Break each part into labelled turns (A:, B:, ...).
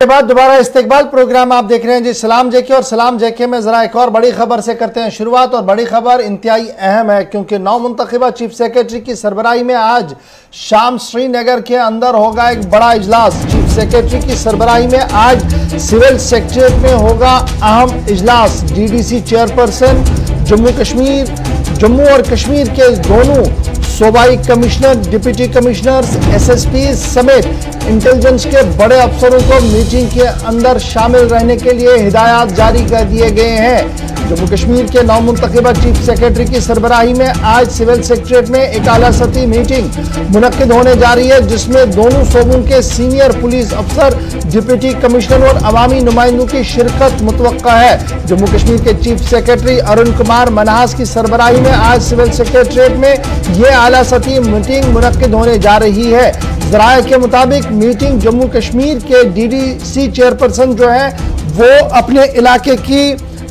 A: के बाद दोबारा इस्तेकबाल प्रोग्राम आप देख रहे हैं जी। सलाम जेके और सलाम जेके में जरा एक और बड़ी खबर से करते हैं शुरुआत। और बड़ी खबर इंतहाई अहम है क्योंकि नौ मुंतखबा चीफ सेक्रेटरी की सरबराही में आज शाम श्रीनगर के अंदर होगा एक बड़ा इजलास। चीफ सेक्रेटरी की सरबराही में आज सिविल सेक्रेटरीट में होगा अहम इजलास। डीडीसी चेयरपर्सन, जम्मू और कश्मीर के दोनों सूबाई कमिश्नर, डिप्टी कमिश्नर्स, एसएसपी समेत इंटेलिजेंस के बड़े अफसरों को मीटिंग के अंदर शामिल रहने के लिए हिदायत जारी कर दिए गए हैं। जम्मू कश्मीर के नौ मुंतखबा चीफ सेक्रेटरी की सरबराही में आज सिविल सेक्रेटरीट में एक आला सतही मीटिंग मुनक्किद होने जा रही है, जिसमें दोनों सूबों के सीनियर पुलिस अफसर, डिप्टी कमिश्नर और अवामी नुमाइंदों की शिरकत मुतवक्का है। जम्मू कश्मीर के चीफ सेक्रेटरी अरुण कुमार मनहास की सरबराही में आज सिविल सेक्रेटरीट में यह आला सतही मीटिंग मुनक्किद होने जा रही है। जराये के मुताबिक मीटिंग जम्मू कश्मीर के डीडीसी चेयरपर्सन जो है वो अपने इलाके की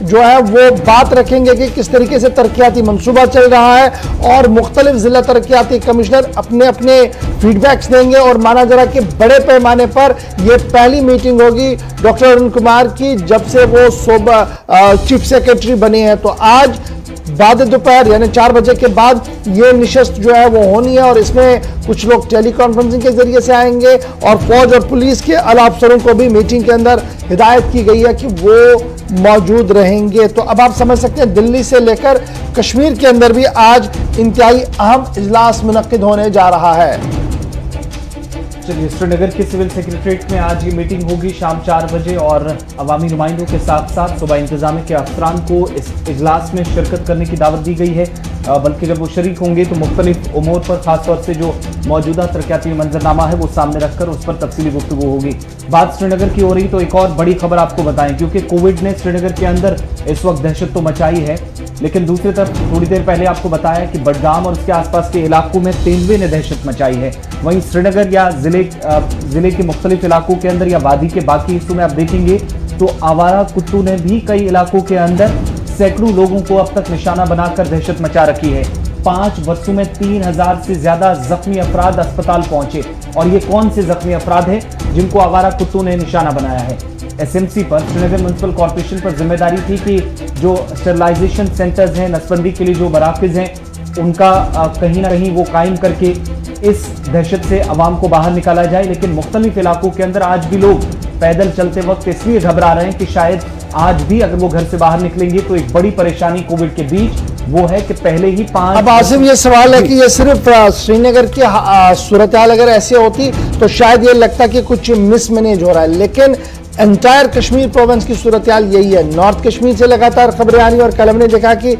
A: जो है वो बात रखेंगे कि किस तरीके से तरक्याती मंसूबा चल रहा है, और मुख्तलिफ जिला तरक्याती कमिश्नर अपने अपने फीडबैक्स देंगे। और माना जा रहा कि बड़े पैमाने पर यह पहली मीटिंग होगी डॉक्टर अरुण कुमार की जब से वो चीफ सेक्रेटरी बने हैं। तो आज बाद दोपहर यानी 4 बजे के बाद ये निशस्त जो है वो होनी है, और इसमें कुछ लोग टेली कॉन्फ्रेंसिंग के जरिए से आएंगे और फौज और पुलिस के आला अफसरों को भी मीटिंग के अंदर हिदायत की गई है कि वो मौजूद रहेंगे। तो अब आप समझ सकते हैं दिल्ली से लेकर कश्मीर के अंदर भी आज इंतहाई अहम इजलास मुनक्किद होने जा रहा है।
B: चलिए, श्रीनगर के सिविल सेक्रेटरीट में आज ये मीटिंग होगी शाम 4 बजे, और अवामी नुमाइंदों के साथ साथ सूबाई इंतजामिया के अफसरान को इस इजलास में शिरकत करने की दावत दी गई है। बल्कि जब वो शरीक होंगे तो मुख्तलिफ उमूर पर, खासतौर से जो मौजूदा तरक्याती मंजरनामा है वो सामने रखकर उस पर तफसीली गुफ्तगू होगी। बात श्रीनगर की हो रही तो एक और बड़ी खबर आपको बताएं, क्योंकि कोविड ने श्रीनगर के अंदर इस वक्त दहशत तो मचाई है, लेकिन दूसरी तरफ थोड़ी देर पहले आपको बताया कि बडगाम और उसके आसपास के इलाकों में तेंदुए ने दहशत मचाई है। वहीं श्रीनगर या जिले के मुख्तलिफ इलाकों के अंदर या वादी के बाकी हिस्सों में आप देखेंगे तो आवारा कुत्तों ने भी कई इलाकों के अंदर सैकड़ों लोगों को अब तक निशाना बनाकर दहशत मचा रखी है। 5 वर्षों में 3000 से ज्यादा जख्मी अफराद अस्पताल पहुंचे, और ये कौन से जख्मी अफराद हैं जिनको आवारा कुत्तों ने निशाना बनाया है। एसएमसी पर, श्रीनगर म्युनिसिपल कॉर्पोरेशन पर जिम्मेदारी थी कि जो स्टरलाइजेशन सेंटर्स हैं, नसबंदी के लिए जो मराकज़ हैं, उनका कहीं ना कहीं वो कायम करके इस दहशत से अवाम को बाहर निकाला जाए। लेकिन मुख्तलिफ इलाकों के अंदर आज भी लोग पैदल चलते वक्त इसलिए घबरा रहे हैं कि शायद आज भी अगर वो घर से बाहर निकलेंगे तो एक बड़ी परेशानी कोविड के बीच वो है कि पहले ही 5।
A: अब आसिम ये सवाल है कि ये सिर्फ श्रीनगर की सूरत हाल अगर ऐसे होती तो शायद ये लगता कि कुछ मिसमैनेज हो रहा है, लेकिन एंटायर कश्मीर प्रोविंस की सूरत हाल यही है। नॉर्थ कश्मीर से लगातार खबरें आ रही और कल हमने देखा कि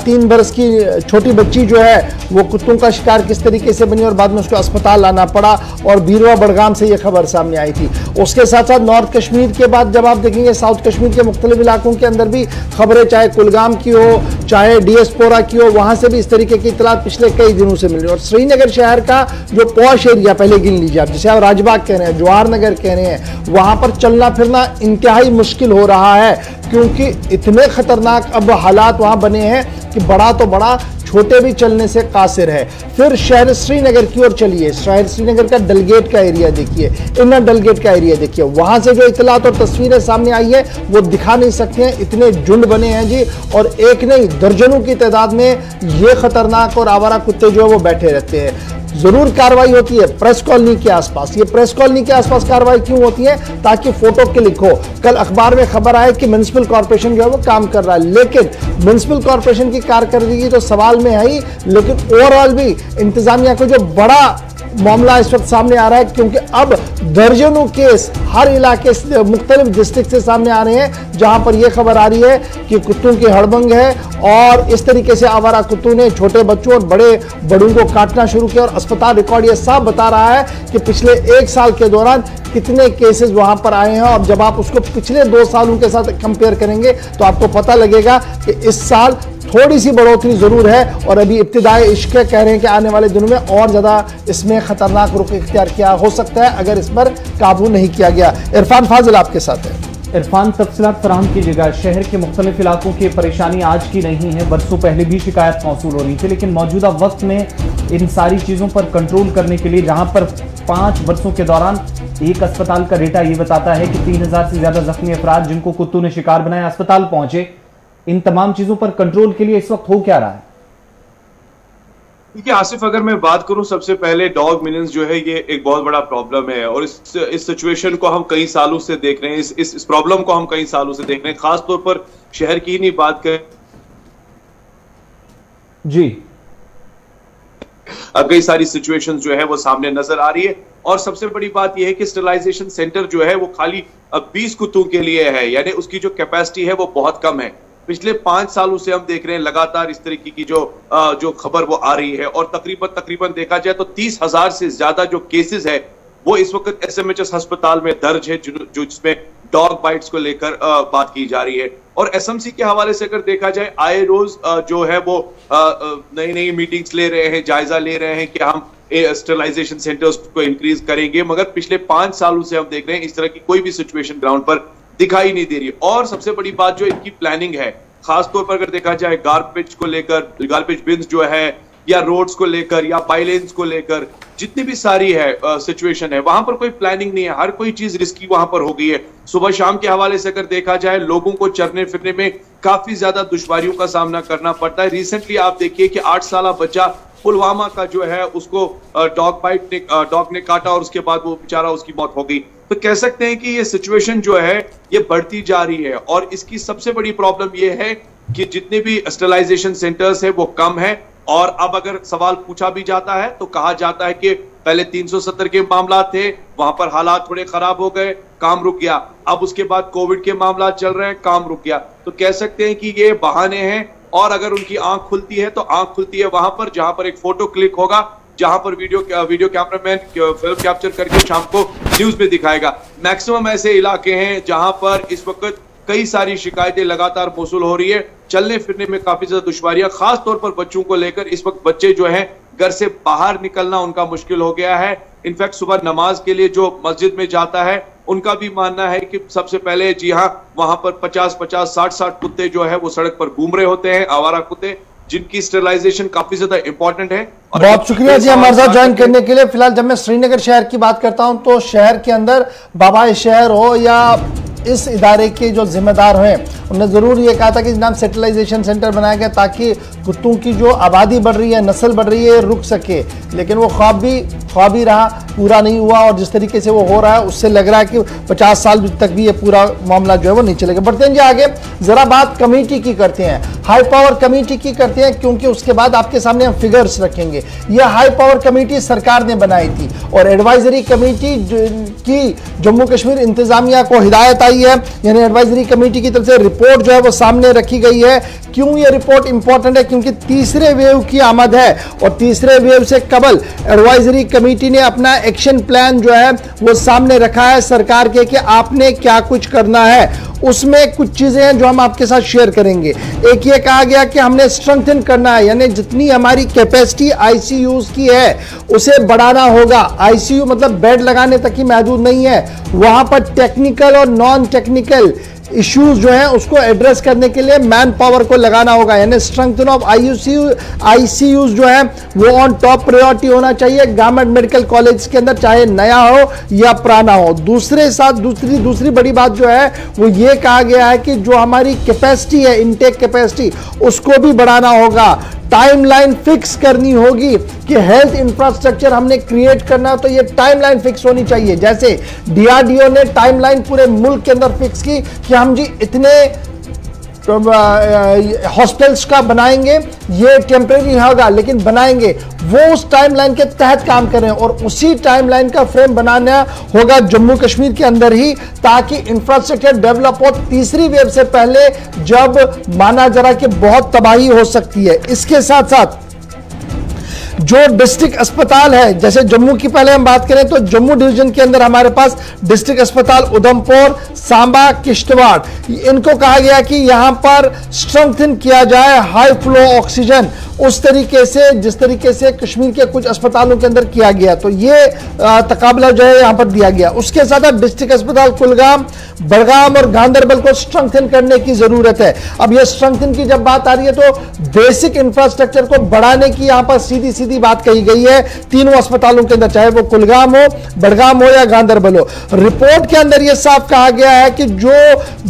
A: 3 बरस की छोटी बच्ची जो है वो कुत्तों का शिकार किस तरीके से बनी और बाद में उसको अस्पताल लाना पड़ा, और बीरवा बडगाम से ये खबर सामने आई थी। उसके साथ साथ नॉर्थ कश्मीर के बाद जब आप देखेंगे साउथ कश्मीर के मुख्तलिफ इलाकों के अंदर भी खबरें, चाहे कुलगाम की हो, चाहे डीएसपोरा की हो, वहां से भी इस तरीके की इतलात पिछले कई दिनों से मिल रही है। और श्रीनगर शहर का जो पॉश एरिया पहले गिन लीजिए आप, जिसे आप राजबाग कह रहे हैं, जवाहर नगर कह रहे हैं, वहां पर चलना फिरना इंतहाई मुश्किल हो रहा है, क्योंकि इतने खतरनाक अब हालात वहां बने हैं कि बड़ा तो बड़ा, छोटे भी चलने से कासिर है। फिर शहर श्रीनगर की ओर चलिए, शहर श्रीनगर का डलगेट का एरिया देखिए, इनर डलगेट का एरिया देखिए, वहां से जो इतलात और तस्वीरें सामने आई है वो दिखा नहीं सकते हैं। इतने झुंड बने हैं जी, और एक नहीं दर्जनों की तादाद में ये खतरनाक और आवारा कुत्ते जो है वो बैठे रहते हैं। जरूर कार्रवाई होती है प्रेस कॉलोनी के आसपास। ये प्रेस कॉलोनी के आसपास कार्रवाई क्यों होती है? ताकि फोटो क्लिक हो। कल अखबार में खबर आए कि म्युनिसिपल कॉर्पोरेशन जो है वो काम कर रहा है, लेकिन म्युनिसिपल कॉर्पोरेशन की कारकर्दगी तो सवाल में है ही, लेकिन ओवरऑल भी इंतजामिया को जो बड़ा मामला इस वक्त सामने आ रहा है, क्योंकि अब दर्जनों केस हर इलाके से, मुख्तलिफ डिस्ट्रिक्ट से सामने आ रहे हैं, जहां पर यह खबर आ रही है कि कुत्तों की हड़बंग है, और इस तरीके से आवारा कुत्तों ने छोटे बच्चों और बड़ों को काटना शुरू किया। और अस्पताल रिकॉर्ड यह साफ बता रहा है कि पिछले 1 साल के दौरान कितने केसेस वहां पर आए हैं, और जब आप उसको पिछले 2 सालों के साथ कंपेयर करेंगे तो आपको पता लगेगा कि इस साल थोड़ी सी बढ़ोतरी जरूर है, और अभी इब्तिदाई इश्क कह रहे हैं कि आने वाले दिनों में और ज्यादा इसमें खतरनाक रुख इख्तियार किया हो सकता है अगर इस पर काबू नहीं किया गया। इरफान फाजिल आपके साथ है।
B: इरफान तफसीलात फराहम कीजिएगा। शहर के मुख्तलिफ इलाकों की परेशानी आज की नहीं है, बरसों पहले भी शिकायत मौसूल हो रही थी, लेकिन मौजूदा वक्त में इन सारी चीज़ों पर कंट्रोल करने के लिए जहां पर 5 बरसों के दौरान एक अस्पताल का डेटा ये बताता है कि 3000 से ज्यादा जख्मी अफराद जिनको कुत्तों ने शिकार बनाया अस्पताल पहुंचे, इन तमाम चीजों पर कंट्रोल के लिए इस वक्त हो क्या रहा है?
C: देखिए आसिफ, अगर मैं बात करूं, सबसे पहले डॉग मिलियंस जो है ये एक बहुत बड़ा प्रॉब्लम है और इस सिचुएशन को हम कई सालों से देख रहे हैं। इस प्रॉब्लम को हम कई सालों से देख रहे हैं, खास तौर पर शहर की ही नहीं बात करें
B: जी,
C: कई सारी सिचुएशंस जो है वो सामने नजर आ रही है। और सबसे बड़ी बात यह है कि स्टरलाइजेशन सेंटर जो है वो खाली 20 कुत्तों के लिए है, यानी उसकी जो कैपेसिटी है वो बहुत कम है। पिछले 5 सालों से हम देख रहे हैं लगातार इस तरीके की जो खबर वो आ रही है और तकरीबन देखा जाए तो 30,000 से ज्यादा जो केसेस है वो इस वक्त SMHS अस्पताल में दर्ज है, जो जिसमें डॉग बाइट्स को लेकर बात की जा रही है। और SMC के हवाले से अगर देखा जाए, आए रोज जो है वो नई मीटिंग्स ले रहे हैं, जायजा ले रहे हैं कि हम स्टरलाइजेशन सेंटर्स को इंक्रीज करेंगे, मगर पिछले 5 सालों से हम देख रहे हैं इस तरह की कोई भी सिचुएशन ग्राउंड पर दिखाई नहीं दे रही। और सबसे बड़ी बात जो इनकी प्लानिंग है, खासतौर पर अगर देखा जाए गार्बेज को लेकर, गार्बेज बिन्स जो है या रोड्स को लेकर या बाइलेन्स को लेकर, जितनी भी सारी है सिचुएशन है, वहां पर कोई प्लानिंग नहीं है, हर कोई चीज रिस्की वहां पर हो गई है। सुबह शाम के हवाले से अगर देखा जाए, लोगों को चरने फिरने में काफी ज्यादा दुश्वारियों का सामना करना पड़ता है। रिसेंटली आप देखिए कि 8 साल बच्चा पुलवामा का जो है उसको डॉग ने काटा और उसके बाद वो बेचारा उसकी मौत हो गई। तो कह सकते हैं कि ये सिचुएशन जो है ये बढ़ती जा रही है और इसकी सबसे बड़ी प्रॉब्लम ये है कि जितने भी स्टरलाइजेशन सेंटर्स है वो कम है। और अब अगर सवाल पूछा भी जाता है तो कहा जाता है कि पहले 370 के मामला थे, वहां पर हालात थोड़े खराब हो गए, काम रुक गया। अब उसके बाद कोविड के मामला चल रहे हैं, काम रुक गया। तो कह सकते हैं कि ये बहाने हैं और अगर उनकी आंख खुलती है तो आंख खुलती है वहां पर जहां पर एक फोटो क्लिक होगा, जहां पर वीडियो कैमरामैन फिल्म कैप्चर करके शाम को न्यूज में दिखाएगा। मैक्सिमम ऐसे इलाके हैं जहां पर इस वक्त कई सारी शिकायतें लगातार मौसूल हो रही है, चलने फिरने में काफी ज्यादा दुश्वारियां, खास तौर पर बच्चों को लेकर। इस वक्त बच्चे जो हैं घर से बाहर निकलना उनका मुश्किल हो गया है। इनफैक्ट सुबह नमाज के लिए जो मस्जिद में जाता है उनका भी मानना है कि सबसे पहले जी हाँ वहां पर 50-50, 60-60 कुत्ते जो है वो सड़क पर घूम रहे होते हैं, आवारा कुत्ते, जिनकी स्टरलाइजेशन काफी ज्यादा इंपॉर्टेंट है।
A: बहुत शुक्रिया जी हमारे साथ ज्वाइन करने के लिए। फिलहाल जब मैं श्रीनगर शहर की बात करता हूं तो शहर के अंदर बाबा शहर हो या इस इदारे के जो जिम्मेदार हैं उन्होंने ज़रूर ये कहा था कि जनाब सेटलाइजेशन सेंटर बनाया गया ताकि कुत्तों की जो आबादी बढ़ रही है, नस्ल बढ़ रही है, रुक सके। लेकिन वो ख्वाब ही रहा, पूरा नहीं हुआ और जिस तरीके से वो हो रहा है उससे लग रहा है कि 50 साल तक भी ये पूरा मामला जो है वो नहीं चलेगा। बढ़ते हैं जी आगे, ज़रा बात कमेटी की करते हैं, हाई पावर कमेटी की करते हैं, क्योंकि उसके बाद आपके सामने हम फिगर्स रखेंगे। यह हाई पावर कमेटी सरकार ने बनाई थी और एडवाइजरी कमेटी की जम्मू कश्मीर इंतजामिया को हिदायत आई है, यानी एडवाइजरी कमेटी की तरफ से रिपोर्ट जो है वो सामने रखी गई है। क्यों ये रिपोर्ट इंपॉर्टेंट है? क्योंकि तीसरे वेव की आमद है और तीसरे वेव से कबल एडवाइजरी कमेटी ने अपना एक्शन प्लान जो है वो सामने रखा है सरकार के कि आपने क्या कुछ करना है। उसमें कुछ चीजें हैं जो हम आपके साथ शेयर करेंगे। एक ये कहा गया कि हमने स्ट्रेंथन करना है, यानी जितनी हमारी कैपेसिटी आईसीयूज की है उसे बढ़ाना होगा। आईसीयू मतलब बेड लगाने तक ही महदूद नहीं है, वहां पर टेक्निकल और नॉन टेक्निकल इश्यूज जो हैं उसको एड्रेस करने के लिए मैन पावर को लगाना होगा, यानी स्ट्रेंथन ऑफ आईसीयूज जो है वो ऑन टॉप प्रायोरिटी होना चाहिए गवर्नमेंट मेडिकल कॉलेज के अंदर, चाहे नया हो या पुराना हो। दूसरी बड़ी बात जो है वो ये कहा गया है कि जो हमारी कैपेसिटी है, इनटेक कैपेसिटी, उसको भी बढ़ाना होगा। टाइमलाइन फिक्स करनी होगी कि हेल्थ इंफ्रास्ट्रक्चर हमने क्रिएट करना, तो ये टाइमलाइन फिक्स होनी चाहिए। जैसे डीआरडीओ ने टाइमलाइन पूरे मुल्क के अंदर फिक्स की कि हम जी इतने हॉस्पिटल्स का बनाएंगे, ये टेम्परेरी होगा लेकिन बनाएंगे, वो उस टाइमलाइन के तहत काम करें और उसी टाइमलाइन का फ्रेम बनाना होगा जम्मू कश्मीर के अंदर ही, ताकि इंफ्रास्ट्रक्चर डेवलप हो तीसरी वेव से पहले, जब माना जरा कि बहुत तबाही हो सकती है। इसके साथ साथ जो डिस्ट्रिक्ट अस्पताल है, जैसे जम्मू की पहले हम बात करें तो जम्मू डिवीजन के अंदर हमारे पास डिस्ट्रिक्ट अस्पताल उधमपुर, सांबा, किश्तवाड़, इनको कहा गया कि यहां पर स्ट्रेंथन किया जाए हाई फ्लो ऑक्सीजन, उस तरीके से जिस तरीके से कश्मीर के कुछ अस्पतालों के अंदर किया गया। तो ये तकाबला जो है यहां पर दिया गया। उसके साथ डिस्ट्रिक्ट अस्पताल कुलगाम, बड़गाम और गांधरबल को स्ट्रेंथन करने की जरूरत है। अब ये स्ट्रेंथन की जब बात आ रही है तो बेसिक इंफ्रास्ट्रक्चर को बढ़ाने की यहां पर सीधी सीधी बात कही गई है तीनों अस्पतालों के अंदर, चाहे वो कुलगाम हो, बड़गाम हो या गांधरबल हो। रिपोर्ट के अंदर यह साफ कहा गया है कि जो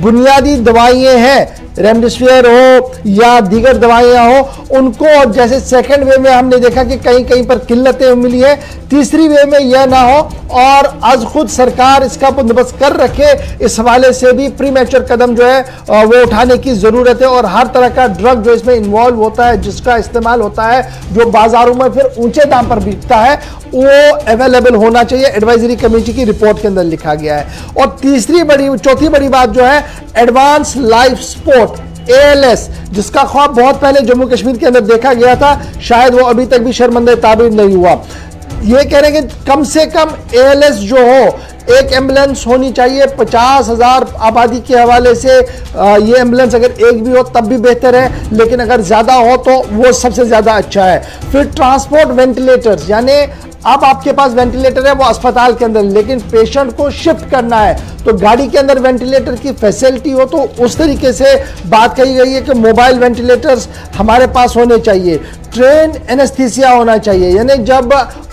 A: बुनियादी दवाइयां हैं, रेमडेसिविर हो या दीगर दवाइयां हो, उनको जैसे सेकंड वेव में हमने देखा कि कहीं कहीं पर किल्लतें मिली है, तीसरी वेव में यह ना हो और आज खुद सरकार इसका बंदोबस्त कर रखे। इस हवाले से भी प्रीमेच्योर कदम जो है वो उठाने की जरूरत है और हर तरह का ड्रग जो इसमें इन्वॉल्व होता है, जिसका इस्तेमाल होता है, जो बाजारों में फिर ऊंचे दाम पर बिकता है, वो अवेलेबल होना चाहिए। एडवाइजरी कमेटी की रिपोर्ट के अंदर लिखा गया है। और चौथी बड़ी बात जो है एडवांस लाइफ सपोर्ट ALS, जिसका ख्वाब बहुत पहले जम्मू कश्मीर के अंदर देखा गया था, शायद वो अभी तक भी शर्मंदे ताबीर नहीं हुआ। ये कह रहे हैं कि कम से कम ALS जो हो, एक एम्बुलेंस होनी चाहिए 50,000 आबादी के हवाले से। ये एम्बुलेंस अगर एक भी हो तब भी बेहतर है, लेकिन अगर ज्यादा हो तो वो सबसे ज्यादा अच्छा है। फिर ट्रांसपोर्ट वेंटिलेटर्स, यानी अब आपके पास वेंटिलेटर है वो अस्पताल के अंदर, लेकिन पेशेंट को शिफ्ट करना है तो गाड़ी के अंदर वेंटिलेटर की फैसिलिटी हो, तो उस तरीके से बात कही गई है कि मोबाइल वेंटिलेटर्स हमारे पास होने चाहिए। ट्रेन एनेस्थीसिया होना चाहिए, यानी जब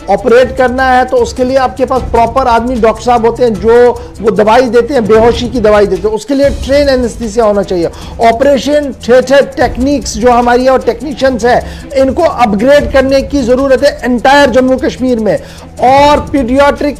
A: ऑपरेट करना है तो उसके लिए आपके पास प्रॉपर आदमी डॉक्टर साहब होते हैं जो वो दवाई देते हैं, बेहोशी की दवाई देते हैं, उसके लिए ट्रेन एनेस्थीसिया होना चाहिए। ऑपरेशन थिएटर टेक्निक्स जो हमारी है और टेक्नीशियंस है, इनको अपग्रेड करने की जरूरत है एंटायर जम्मू कश्मीर में। और पीडियाट्रिक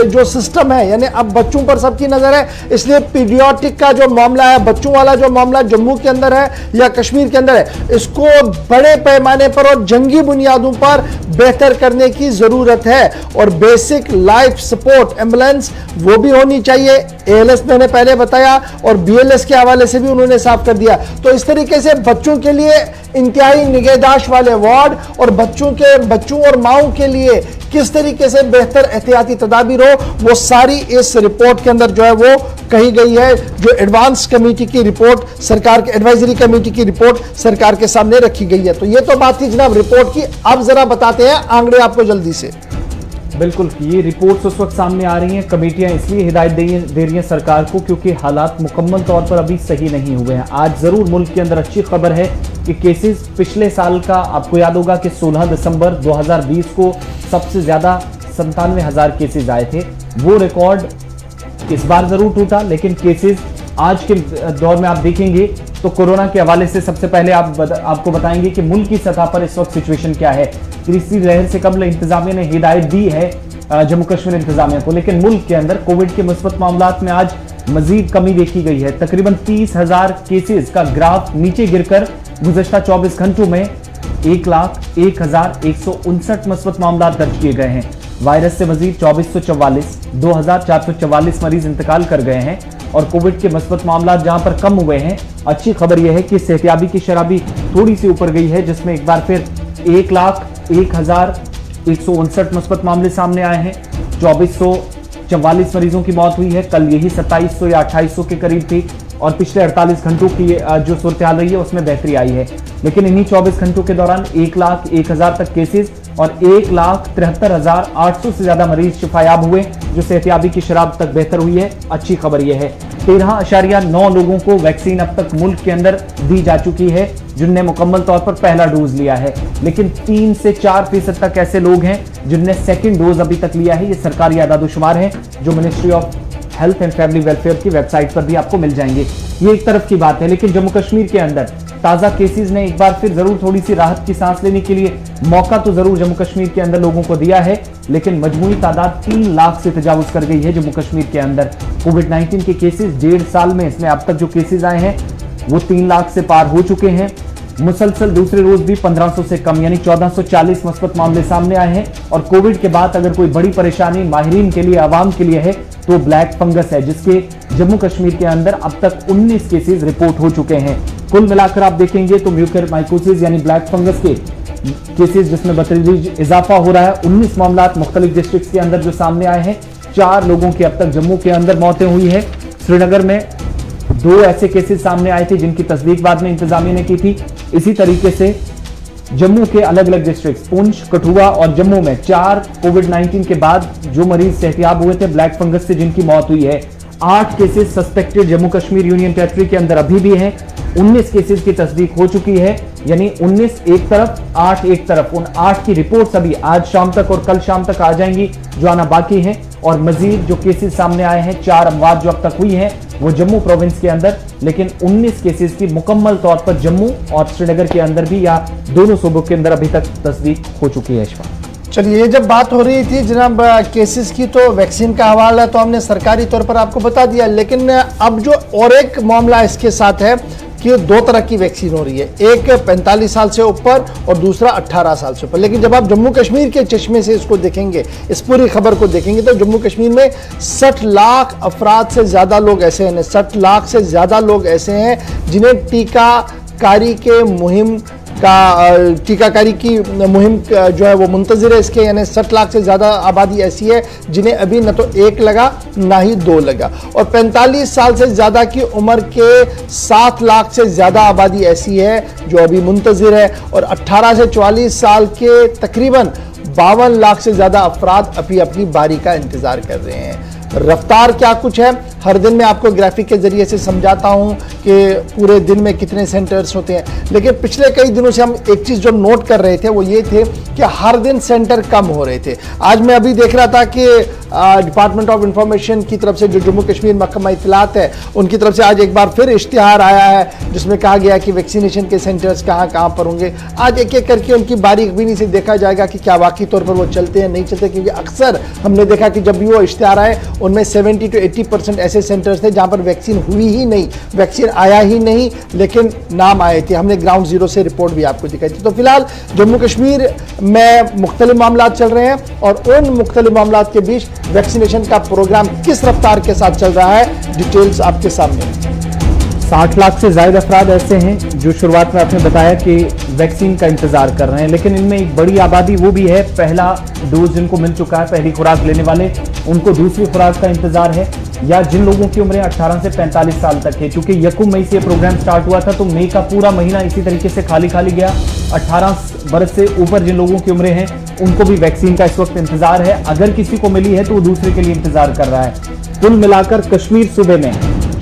A: जो सिस्टम है, यानी अब बच्चों पर सबकी नजर है, इसलिए पीडियाट्रिक का जो मामला है, बच्चों वाला जो मामला जम्मू के अंदर है या कश्मीर के अंदर है, इसको बड़े पैमाने पर और जंगी बुनियादों पर बेहतर करने की जरूरत है। और बेसिक लाइफ सपोर्ट एम्बुलेंस वो भी होनी चाहिए। ALS मैंने पहले बताया और BLS के हवाले से भी उन्होंने साफ कर दिया। तो इस तरीके से बच्चों के लिए इंतहाई निगहदाश्त वाले वार्ड और बच्चों और माओं के लिए किस तरीके से बेहतर एहतियाती तदाबीर हो, वो सारी इस रिपोर्ट के अंदर जो है वो कही गई है। जो एडवांस कमेटी की रिपोर्ट, सरकार के एडवाइजरी कमेटी की रिपोर्ट सरकार के सामने रखी गई है। तो ये तो बात थी जनाब रिपोर्ट की। अब जरा बताते हैं आंकड़े आपको जल्दी से।
B: बिल्कुल, ये रिपोर्ट्स उस वक्त सामने आ रही हैं, कमेटियां इसलिए हिदायत दे रही हैं सरकार को क्योंकि हालात मुकम्मल तौर पर अभी सही नहीं हुए हैं। आज जरूर मुल्क के अंदर अच्छी खबर है कि केसेस पिछले साल का आपको याद होगा कि 16 दिसंबर 2020 को सबसे ज्यादा 97,000 केसेस आए थे। वो रिकॉर्ड इस बार जरूर टूटा, लेकिन केसेस आज के दौर में आप देखेंगे तो कोरोना के हवाले से सबसे पहले आपको बताएंगे कि मुल्क की सतह पर इस वक्त सिचुएशन क्या है। तीसरी लहर से कबल इंतजामिया ने हिदायत दी है जम्मू कश्मीर इंतजामिया को, लेकिन मुल्क के अंदर कोविड के मुस्बत मामलात में आज मजीद कमी देखी गई है। तकरीबन 30,000 केसेस का ग्राफ नीचे गिरकर गुज़श्ता 24 घंटों में 1,01,159 मुस्बत मामलात दर्ज किए गए हैं। वायरस से मजीद 2,444 मरीज इंतकाल कर गए हैं और कोविड के मुस्बत मामलात जहां पर कम हुए हैं, अच्छी खबर यह है कि सेहतियाबी की शरह भी थोड़ी सी ऊपर गई है, जिसमें एक बार फिर 1,01,159 मुस्बत मामले सामने आए हैं। 2,444 मरीजों की मौत हुई है। कल यही 2,700 या 2,800 के करीब थी और पिछले 48 घंटों की जो सूरत हाल रही है उसमें बेहतरी आई है। लेकिन इन्हीं 24 घंटों के दौरान 1,01,000 तक केसेस और 1,73,800 से ज्यादा मरीज शिफायाब हुए, जो सेहतियाबी की शराब तक बेहतर हुई है। अच्छी खबर यह है 13.9 लोगों को वैक्सीन अब तक मुल्क के अंदर दी जा चुकी है जिनने मुकम्मल तौर पर पहला डोज लिया है, लेकिन 3 से 4% तक ऐसे लोग हैं जिनने सेकंड डोज अभी तक लिया है। ये सरकारी आदादोशुमार है जो ministry of health and family welfare की वेबसाइट पर भी आपको मिल जाएंगे। ये एक तरफ की बात है, लेकिन जम्मू कश्मीर के अंदर ताज़ा केसेस ने एक बार फिर जरूर थोड़ी सी राहत की सांस लेने के लिए मौका तो जरूर जम्मू कश्मीर के अंदर लोगों को दिया है, लेकिन मजमूई तादाद 3 लाख से तजावुज कर गई है जम्मू कश्मीर के अंदर। कोविड-19 के केसेस 1.5 साल में इसमें अब तक जो केसेस आए हैं वो 3 लाख से पार हो चुके हैं। मुसलसल दूसरे रोज भी 1500 से कम यानी 1440 मुस्बत मामले सामने आए हैं। और कोविड के बाद अगर कोई बड़ी परेशानी माहिरीन के लिए, आवाम के लिए है तो ब्लैक फंगस है, जिसके जम्मू कश्मीर के अंदर अब तक 19 केसेस रिपोर्ट हो चुके हैं। कुल मिलाकर आप देखेंगे तो म्यूकरमाइकोसिस यानी ब्लैक फंगस के केसेस जिसमें बतदरीज इजाफा हो रहा है। 19 मामला मुख्तलिफ डिस्ट्रिक्ट के अंदर जो सामने आए हैं। 4 लोगों की अब तक जम्मू के अंदर मौतें हुई है। श्रीनगर में 2 ऐसे केसेस सामने आए थे जिनकी तस्दीक बाद में इंतजामिया ने की थी। इसी तरीके से जम्मू के अलग अलग डिस्ट्रिक्ट पुंछ, कठुआ और जम्मू में 4 कोविड-19 के बाद जो मरीज सेहतियाब हुए थे ब्लैक फंगस से जिनकी मौत हुई है। 8 cases suspected Jammu Kashmir union territory के अंदर अभी भी हैं। 19 केसेस की तस्दीक हो चुकी है, यानी 19 एक तरफ 8 एक तरफ। उन 8 की रिपोर्ट्स अभी आज शाम तक और कल शाम तक आ जाएंगी जो आना बाकी है। और मजीद जो केसेस सामने आए हैं, 4 अमवात जो अब तक हुई हैं वो जम्मू प्रोविंस के अंदर, लेकिन 19 केसेस की मुकम्मल तौर पर जम्मू और श्रीनगर के अंदर भी या दोनों सूबों के अंदर अभी तक तस्दीक हो चुकी है।
A: चलिए, ये जब बात हो रही थी जनाब केसेस की, तो वैक्सीन का हवाला तो हमने सरकारी तौर पर आपको बता दिया, लेकिन अब जो और एक मामला इसके साथ है कि 2 तरह की वैक्सीन हो रही है, एक 45 साल से ऊपर और दूसरा 18 साल से ऊपर। लेकिन जब आप जम्मू कश्मीर के चश्मे से इसको देखेंगे, इस पूरी खबर को देखेंगे, तो जम्मू कश्मीर में 60 लाख अफराद से ज़्यादा लोग ऐसे हैं, 60 लाख से ज़्यादा लोग ऐसे हैं जिन्हें टीकाकारी की मुहिम जो है वो मुंतज़िर है इसके, यानी 60 लाख से ज़्यादा आबादी ऐसी है जिन्हें अभी न तो 1 लगा ना ही 2 लगा। और 45 साल से ज़्यादा की उम्र के 7 लाख से ज़्यादा आबादी ऐसी है जो अभी मुंतज़िर है। और 18 से 44 साल के तकरीबन 52 लाख से ज़्यादा अफराद अभी अपनी बारी का इंतज़ार कर रहे हैं। रफ्तार क्या कुछ है, हर दिन मैं आपको ग्राफिक के जरिए से समझाता हूं कि पूरे दिन में कितने सेंटर्स होते हैं, लेकिन पिछले कई दिनों से हम एक चीज़ जो नोट कर रहे थे वो ये थे कि हर दिन सेंटर कम हो रहे थे। आज मैं अभी देख रहा था कि डिपार्टमेंट ऑफ इंफॉर्मेशन की तरफ से जो जम्मू कश्मीर महकमा इत्तलात है उनकी तरफ से आज एक बार फिर इश्तिहार आया है जिसमें कहा गया कि वैक्सीनेशन के सेंटर्स कहाँ कहाँ पर होंगे। आज एक एक करके उनकी बारीकबीनी से देखा जाएगा कि क्या वाकई तौर पर वो चलते हैं नहीं चलते, क्योंकि अक्सर हमने देखा कि जब भी वो इश्तिहार आए उनमें 70 to 80% ऐसे सेंटर्स थे जहां पर वैक्सीन हुई ही नहीं, वैक्सीन आया ही नहीं, लेकिन नाम आए थे। हमने ग्राउंड जीरो से रिपोर्ट भी आपको दिखाई थी। तो फिलहाल जम्मू कश्मीर में मुख्तलिफ मामला चल रहे हैं और उन मुख्तलिफ मामला के बीच वैक्सीनेशन का प्रोग्राम किस रफ्तार के साथ चल रहा है, डिटेल्स आपके सामने।
B: 60 लाख से ज्यादा अफराद ऐसे हैं जो शुरुआत में आपने बताया कि वैक्सीन का इंतजार कर रहे हैं, लेकिन इनमें एक बड़ी आबादी वो भी है पहला डोज जिनको मिल चुका है, पहली खुराक लेने वाले, उनको दूसरी खुराक का इंतजार है, या जिन लोगों की उम्रें 18 से 45 साल तक है। क्योंकि 1 मई से प्रोग्राम स्टार्ट हुआ था तो मई का पूरा महीना इसी तरीके से खाली गया। 18 बरस से ऊपर जिन लोगों की उम्रें हैं उनको भी वैक्सीन का इस वक्त इंतजार है। अगर किसी को मिली है तो वो दूसरे के लिए इंतजार कर रहा है। कुल मिलाकर कश्मीर सूबे में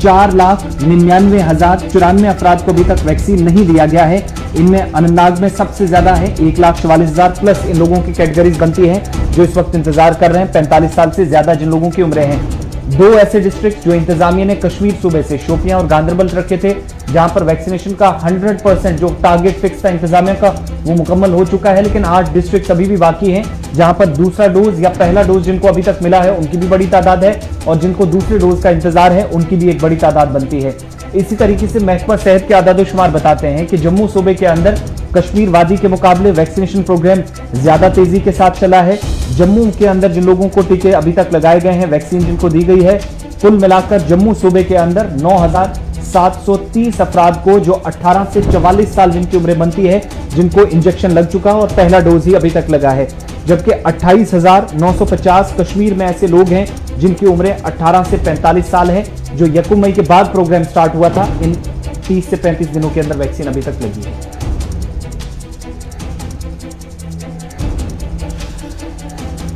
B: 4,99,094 अफराद को अभी तक वैक्सीन नहीं दिया गया है। इनमें अनंतनाग में सबसे ज्यादा है, 1,44,000 प्लस इन लोगों की कैटेगरीज बनती है जो इस वक्त इंतजार कर रहे हैं 45 साल से ज्यादा जिन लोगों की उम्रें हैं। 2 ऐसे डिस्ट्रिक्ट जो इंतजामिया ने कश्मीर सूबे से शोपियां और गांदरबल रखे थे जहां पर वैक्सीनेशन का 100% जो टारगेट फिक्स था इंतजामिया का वो मुकम्मल हो चुका है, लेकिन 8 डिस्ट्रिक्ट अभी भी बाकी हैं जहां पर दूसरा डोज या पहला डोज जिनको अभी तक मिला है उनकी भी बड़ी तादाद है और जिनको दूसरे डोज का इंतजार है उनकी भी एक बड़ी तादाद बनती है। इसी तरीके से महकमा सेहत के आदादोशुमार बताते हैं कि जम्मू सूबे के अंदर कश्मीर वादी के मुकाबले वैक्सीनेशन प्रोग्राम ज्यादा तेजी के साथ चला है। जम्मू के अंदर जिन लोगों को टीके अभी तक लगाए गए हैं, वैक्सीन जिनको दी गई है, कुल मिलाकर जम्मू सूबे के अंदर 9,730 अफराद को जो 18 से 44 साल जिनकी उम्र बनती है जिनको इंजेक्शन लग चुका और पहला डोज ही अभी तक लगा है, जबकि 28,950 कश्मीर में ऐसे लोग हैं जिनकी उम्रें 18 से 45 साल है जो 1 मई के बाद प्रोग्राम स्टार्ट हुआ था। इन 30 से 35 दिनों के अंदर वैक्सीन अभी तक लगी है।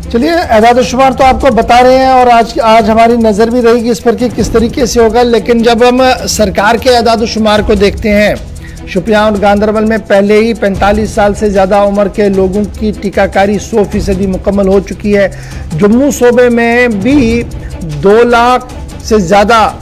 A: चलिए, एदाद-ओ-शुमार तो आपको बता रहे हैं और आज हमारी नज़र भी रहेगी इस पर कि किस तरीके से होगा, लेकिन जब हम सरकार के एदाद-ओ-शुमार को देखते हैं, शोपियां और गांदरबल में पहले ही 45 साल से ज़्यादा उम्र के लोगों की टीकाकारी 100% मुकम्मल हो चुकी है। जम्मू सूबे में भी 2 लाख से ज़्यादा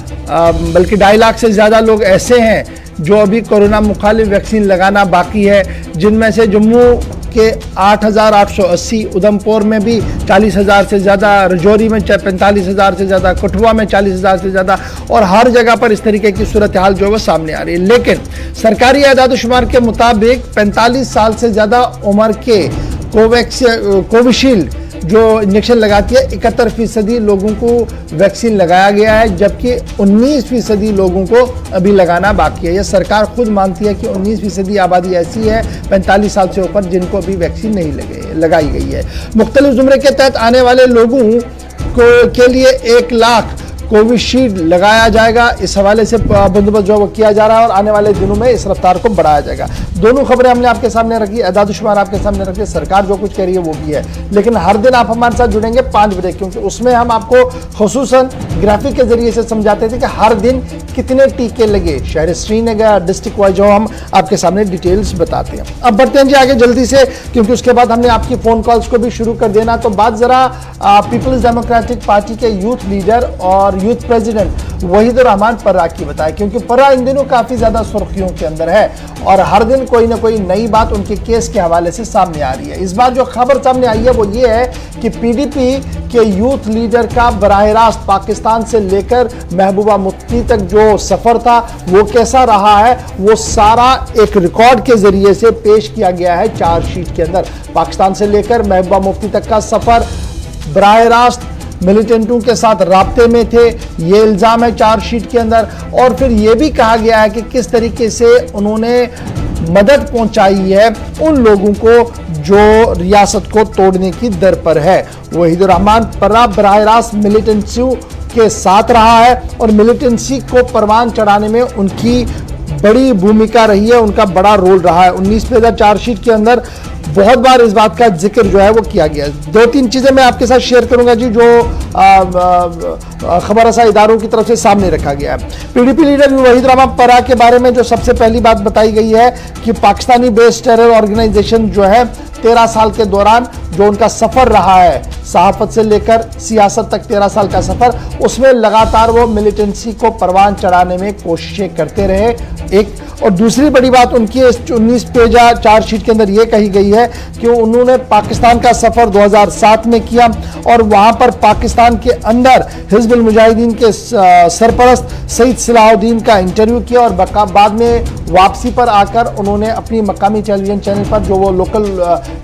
A: बल्कि 2.5 लाख से ज़्यादा लोग ऐसे हैं जो अभी कोरोना मुखालिफ वैक्सीन लगाना बाकी है, जिनमें से जम्मू के 8,880, उधमपुर में भी 40,000 से ज़्यादा, रजौरी में 45,000 से ज़्यादा, कठुआ में 40,000 से ज़्यादा, और हर जगह पर इस तरीके की सूरत हाल जो है वो सामने आ रही है। लेकिन सरकारी एदाद-ओ-शुमार के मुताबिक 45 साल से ज़्यादा उम्र के कोविशील्ड जो इंजेक्शन लगाती है 71% लोगों को वैक्सीन लगाया गया है, जबकि 19% लोगों को अभी लगाना बाकी है। यह सरकार खुद मानती है कि 19% आबादी ऐसी है 45 साल से ऊपर जिनको अभी वैक्सीन नहीं लगाई गई है। मुख्तलिफ ज़ुमरे के तहत आने वाले लोगों के लिए 1 लाख कोविशील्ड लगाया जाएगा। इस हवाले से बंदोबस्त जो वो किया जा रहा है और आने वाले दिनों में इस रफ्तार को बढ़ाया जाएगा। दोनों खबरें हमने आपके सामने रखी, अदाद-ओ-शुमार आपके सामने रखी, सरकार जो कुछ कह रही है वो भी है। लेकिन हर दिन आप हमारे साथ जुड़ेंगे 5 बजे, क्योंकि उसमें हम आपको खुसूसन ग्राफिक के जरिए से समझाते थे कि हर दिन कितने टीके लगे शहर श्रीनगर डिस्ट्रिक्ट वाइज, जो हम आपके सामने डिटेल्स बताते हैं। अब बढ़ते हैं जी आगे जल्दी से, क्योंकि उसके बाद हमने आपकी फोन कॉल्स को भी शुरू कर देना। तो बात जरा पीपल्स डेमोक्रेटिक पार्टी के यूथ लीडर और यूथ प्रेसिडेंट वहीदुर रहमान पर्रा की बताएं, क्योंकि पर्रा इन दिनों काफी ज्यादा सुर्खियों के अंदर है और हर दिन कोई ना कोई नई बात उनके केस के हवाले से सामने आ रही है। इस बार जो खबर सामने आई है वो ये है कि पीडीपी के यूथ लीडर का बराह रास्त पाकिस्तान से लेकर महबूबा मुफ्ती तक जो सफर था वो कैसा रहा है, वो सारा एक रिकॉर्ड के जरिए से पेश किया गया है चार्जशीट के अंदर। पाकिस्तान से लेकर महबूबा मुफ्ती तक का सफर, बराह रास्त मिलिटेंटों के साथ राब्ते में थे, ये इल्ज़ाम है चार्जशीट के अंदर। और फिर ये भी कहा गया है कि किस तरीके से उन्होंने मदद पहुंचाई है उन लोगों को जो रियासत को तोड़ने की दर पर है। वहीदुर रहमान पर्रा बराह रास्त मिलिटेंसी के साथ रहा है और मिलिटेंसी को परवान चढ़ाने में उनकी बड़ी भूमिका रही है, उनका बड़ा रोल रहा है। 19 पेज चार्जशीट के अंदर बहुत बार इस बात का जिक्र जो है वो किया गया है। 2-3 चीजें मैं आपके साथ शेयर करूंगा जी, जो खबर रसा इदारों की तरफ से सामने रखा गया है। पीडीपी लीडर वहीदुर रहमान पर्रा के बारे में जो सबसे पहली बात बताई गई है कि पाकिस्तानी बेस्ड टेरर ऑर्गेनाइजेशन जो है 13 साल के दौरान जो उनका सफर रहा है, सहाफत से लेकर सियासत तक 13 साल का सफर, उसमें लगातार वो मिलिटेंसी को परवान चढ़ाने में कोशिशें करते रहे। एक और दूसरी बड़ी बात उनकी 19 पेजा चार्जशीट के अंदर यह कही गई है कि उन्होंने पाकिस्तान का सफर 2007 में किया और वहां पर पाकिस्तान के अंदर हिजबुल मुजाहिदीन के सरपरस्त सईद सलाहुद्दीन का इंटरव्यू किया और बाद में वापसी पर आकर उन्होंने अपनी मकामी टेलीविजन चैनल पर जो वो लोकल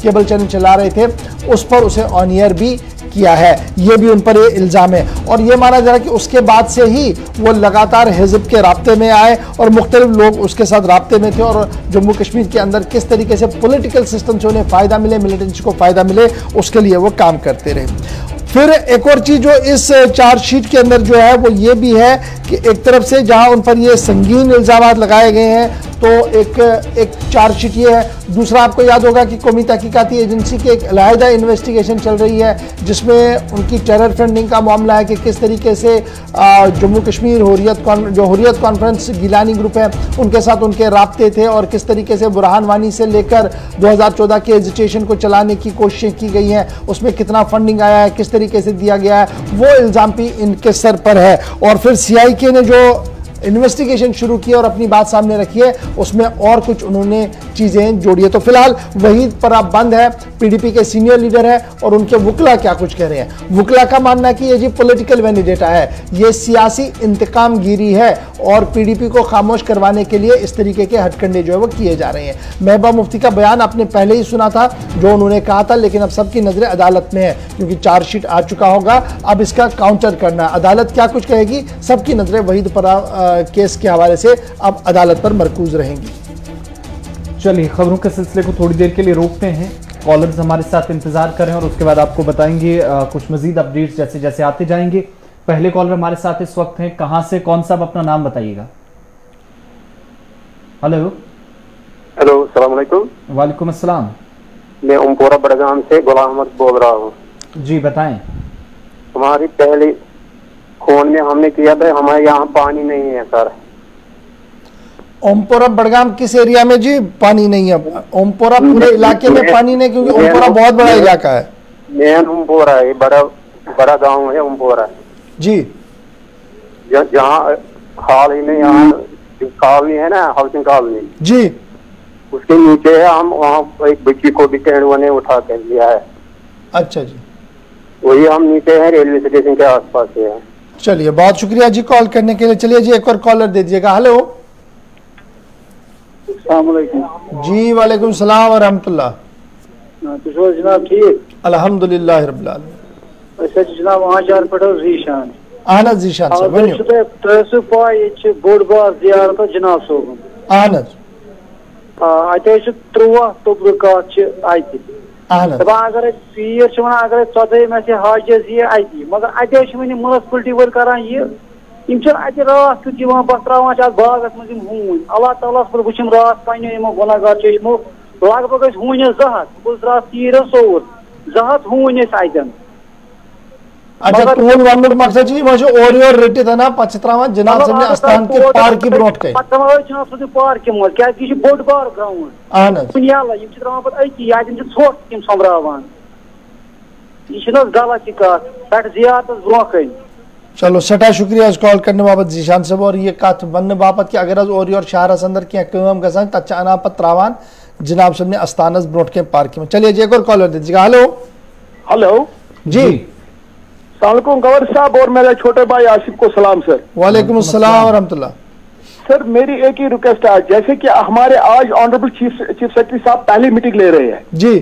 A: केबल चैनल चला रहे थे उस पर उसे ऑन एयर भी किया है। ये भी उन पर इल्जाम है और ये माना जा रहा है कि उसके बाद से ही वो लगातार हिजब के राब्ते में आए और मुख्तलिफ लोग उसके साथ राब्ते में थे और जम्मू कश्मीर के अंदर किस तरीके से पॉलिटिकल सिस्टम से उन्हें फ़ायदा मिले, मिलिटेंसी को फ़ायदा मिले, उसके लिए वो काम करते रहे। फिर एक और चीज़ जो इस चार्जशीट के अंदर जो है वो ये भी है कि एक तरफ से जहां उन पर ये संगीन इल्ज़ाम लगाए गए हैं तो एक चार्जशीट ये है। दूसरा आपको याद होगा कि कौमी तहकीकाती एजेंसी की एक अलहदा इन्वेस्टिगेशन चल रही है जिसमें उनकी टेरर फंडिंग का मामला है कि किस तरीके से जम्मू कश्मीर हुर्रियत कॉन्फ्रेंस गिलानी ग्रुप है उनके साथ उनके राब्ते थे और किस तरीके से बुरहान वानी से लेकर 2014 के एजिटेशन को चलाने की कोशिशें की गई हैं, उसमें कितना फंडिंग आया है, किस तरीके से दिया गया है, वो इल्ज़ाम भी इनके सर पर है। और फिर CIK ने जो इन्वेस्टिगेशन शुरू की और अपनी बात सामने रखी है उसमें और कुछ उन्होंने चीजें जोड़ी है। तो फिलहाल वहीद पर्रा बंद है, पीडीपी के सीनियर लीडर है और उनके वकला क्या कुछ कह रहे हैं। वकला का मानना है कि ये जी पॉलिटिकल वेंडिटा है, ये सियासी इंतकाम गिरी है और पीडीपी को खामोश करवाने के लिए इस तरीके के हथकंडे जो है वो किए जा रहे हैं। महबूबा मुफ्ती का बयान आपने पहले ही सुना था जो उन्होंने कहा था, लेकिन अब सबकी नजरें अदालत में है क्योंकि चार्जशीट आ चुका होगा, अब इसका काउंटर करना है। अदालत क्या कुछ कहेगी, सबकी नजरें वहीद पर्रा केस के हवाले से अब अदालत पर मरकूज रहेंगी।
B: चलिए खबरों के सिलसिले को थोड़ी देर के लिए रोकते हैं, कॉलर्स हमारे साथ इंतजार कर रहे हैं और उसके बाद आपको बताएंगे कुछ मजीद अपडेट्स जैसे जैसे आते जाएंगे। पहले कॉलर हमारे साथ इस वक्त हैं, कहां से, कौन सा, अपना नाम बताइएगा। हेलो
D: हेलो, अस्सलाम वालेकुम।
B: वालेकुम अस्सलाम।
D: मैं ओमपोरा बड़गाम से गुलाम अहमद बोल रहा हूँ।
B: जी बताएं।
D: हमारी पहले फोन में हमने किया था, हमारे यहाँ पानी नहीं है सर।
A: ओमपोरा बड़गाम किस एरिया में जी पानी नहीं है? ओमपोरा पूरे इलाके में पानी नहीं, क्योंकि ओमपोरा बहुत बड़ा इलाका है।
D: मेन ओमपोरा है, बड़ा गांव है ओमपोरा जी, जहाँ हाल ही में यहाँ कॉलोनी है ना, हाउसिंग कॉलोनी
A: जी, उसके
D: नीचे है। हम वहाँ एक बच्ची को भी टेंडुआ ने उठा कर लिया है।
A: अच्छा जी,
D: वही हम नीचे है, रेलवे स्टेशन के आसपास है।
A: चलिए बहुत शुक्रिया जी कॉल करने के लिए। चलिए जी एक और कॉलर दे दीजिएगा। हेलो
D: अस्सलाम वालेकुम।
A: जी वालेकुम सलाम व रहमतुल्लाह।
E: जनाब ठीक
A: अल्हम्दुलिल्लाह रब्बिल आलमीन
E: जनाब आचार पे जीशान
A: अहन जीशान साहब
E: वनियो पाई बोड़ बार जियारत जनाब सोबन
A: अहन
E: अत 13 तबरुकात अगर पीर वन अगर 14 मे हाजस ये अति मगर अत वन म्यूनसिपलिटी वल करान ये रात तुत बत्रावान बागस मज हून अल्लाह ताला वुचम रात पो गुनागार चमो लग भग हून 200 रात तीर सोर 200 हून अतन
A: अच्छा तुम वन मकसद और योर रटित ना पे त्रावान जनाब सबने आस्थान के पार्क की ब्रोट कई
E: जनाब सब पार्क के मज क्या बोड़ बार ग्राउंड
A: अहन
E: बुनियाल त्रावान पे अति ये ोट तम संभरावान यह गलत कत पे जियारत ब्रो कन
A: चलो सठा शुक्रिया कॉल करने बाबत जीशान साहब और ये कत वन बाबत कि अगर और योर शहरस अंदर क्या गसान तत अना पे त्रावान जनाब सब ने आस्थानस ब्रोट के पार्क में। चलिए जी एक और कॉलर दीजिएगा। हेलो
F: हेलो
A: जी
F: सलाम गवर साहब और मेरे छोटे भाई आसिफ को सलाम सर।
A: वालेकुम अस्सलाम व रहमतुल्लाह।
F: सर मेरी एक ही रिक्वेस्ट है, जैसे कि हमारे आज ऑनरेबल चीफ सेक्रेटरी साहब पहली मीटिंग ले रहे हैं
A: जी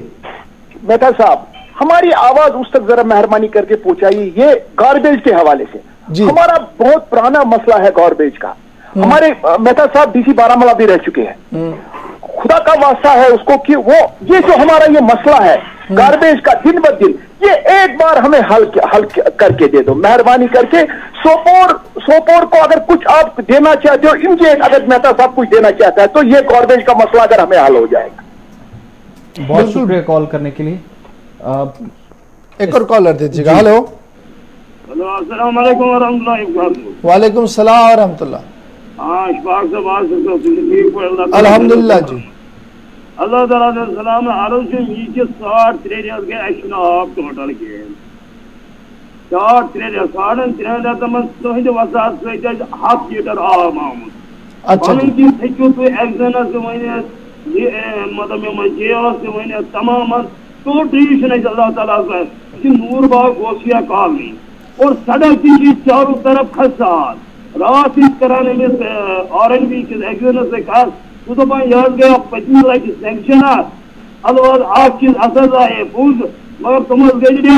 F: मेहता साहब, हमारी आवाज उस तक जरा मेहरबानी करके पहुंचाइए ये गार्बेज के हवाले से जी। हमारा बहुत पुराना मसला है गार्बेज का। हमारे मेहता साहब डीसी बारामूला भी रह चुके हैं, खुदा का वास्ता है उसको कि वो ये जो हमारा ये मसला है गार्बेज का दिन ब दिन ये एक बार हमें हल करके दे दो मेहरबानी करके। सोपोर को अगर कुछ आप देना चाहते हो, इमीडिएट अगर मेहता साहब कुछ देना चाहता है तो ये गार्बेज का मसला अगर हमें हल हो जाएगा।
B: बहुत शुक्रिया कॉल करने के लिए।
A: एक और कॉलर दीजिएगा। हेलो
G: अस्सलाम वालेकुम वरहमतुल्लाह।
A: वालेकुम सलाम व रहमतुल्लाह। अल्हम्दुलिल्लाह जी।
G: अल्लाह ताला ने सलाम अर्ज ये 3.5 गए आब टोटल के 3.5 3.5 रतम तुहद वसात सत 7 लीटर आब आमुत।
A: अच्छा
G: जी हेकू तुम एक्जनस वन ये मतलब वन तमाम टोटली अल्लाह ताला नूर बाग गोसिया कॉलोनी और सड़क की चारों तरफ खसाद रात करान RNB के एक्जनस से कहा तो दपान यह गया 25 लट सेंक्शन अलवाद आप चीज असर आए बुझ मगर तुम गए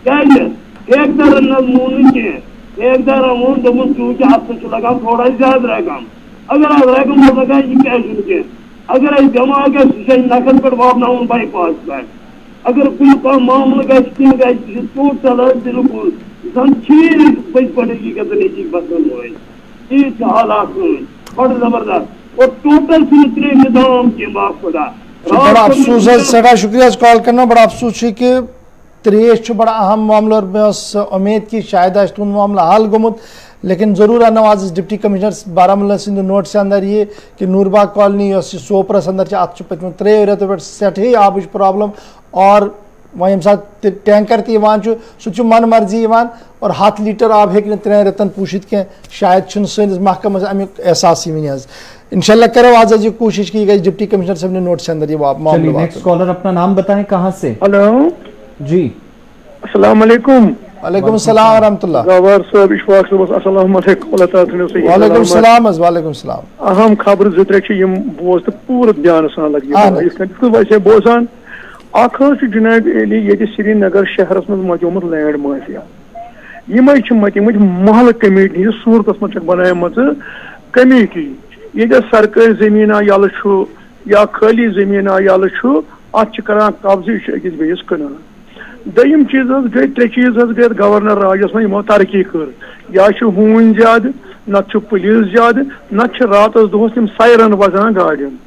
G: क्या ठेकेदार मून ठेकेदार मून दोपन चूंकि अत लगा थोड़ा ज्यादा रकम अगर रकम लगा यह क्या अगर जमा गए नकल पे वापन बाईपास पे अगर कुछ मामल गम टोटल बिल्कुल जन पड़ी बसन ये हालात बड़ जबरदस्त और टोटल निजाम के खुदा
A: बड़ा अफसोस है। सड़ा शुक्रिया कॉल करना। बड़ा अफसोस है कि त्रेश बड़ा अहम मामला और मैं उस उम्मीद की शायद तुम मामला हल गोमुत लेकिन जरूर नवाज डिप्टी कमिश्नर बारामूला सिंध नोट से अंदर ये कि नूरबाग कॉलोनी सोपरस अंदर अत पत्म 3 रेतों पे सठे आबच प्रॉब्लम और वह यम साथ टैंकर सह मन मर्जी और 7 लीटर आब हे 3 रेतन पूछित क्या शायद सैनिस महकमस अमुक एहसास वन इंशाल्लाह करो आज ये कोशिश की गई डिप्टी कमिश्नर साहब ने नोट से अंदर ये मामला।
B: नेक्स्ट कॉलर अपना नाम बताएं कहां से।
F: हेलो
B: जी
F: अस्सलाम वालेकुम।
A: वालेकुम सलाम व रहमतुल्लाह।
F: गवर साहब इशफाक साहब अस्सलाम वालेकुम।
A: वालेकुम सलाम वालेकुम सलाम।
F: अहम खबर 2-3 यम बोज तो पूरा ध्यान सान लगे इस वैसे बोजान अख जुनैद अली ये श्रीनगर शहरस मज मचोमुत लैंड माफिया यम मतिमत महल कमेटी सूरत मज बनाम कमेटी ये सरकारी जमीन यल या खाली जमीन यल अत कब्जे अकिस बेस कनान। दम चीज गई 3 चीज गए गवर्नर राजस में तरक्की कर या हून ज्यादा नत पुलिस ज्यादा नत रात दोहस तम सायरन बजान गाड़ियन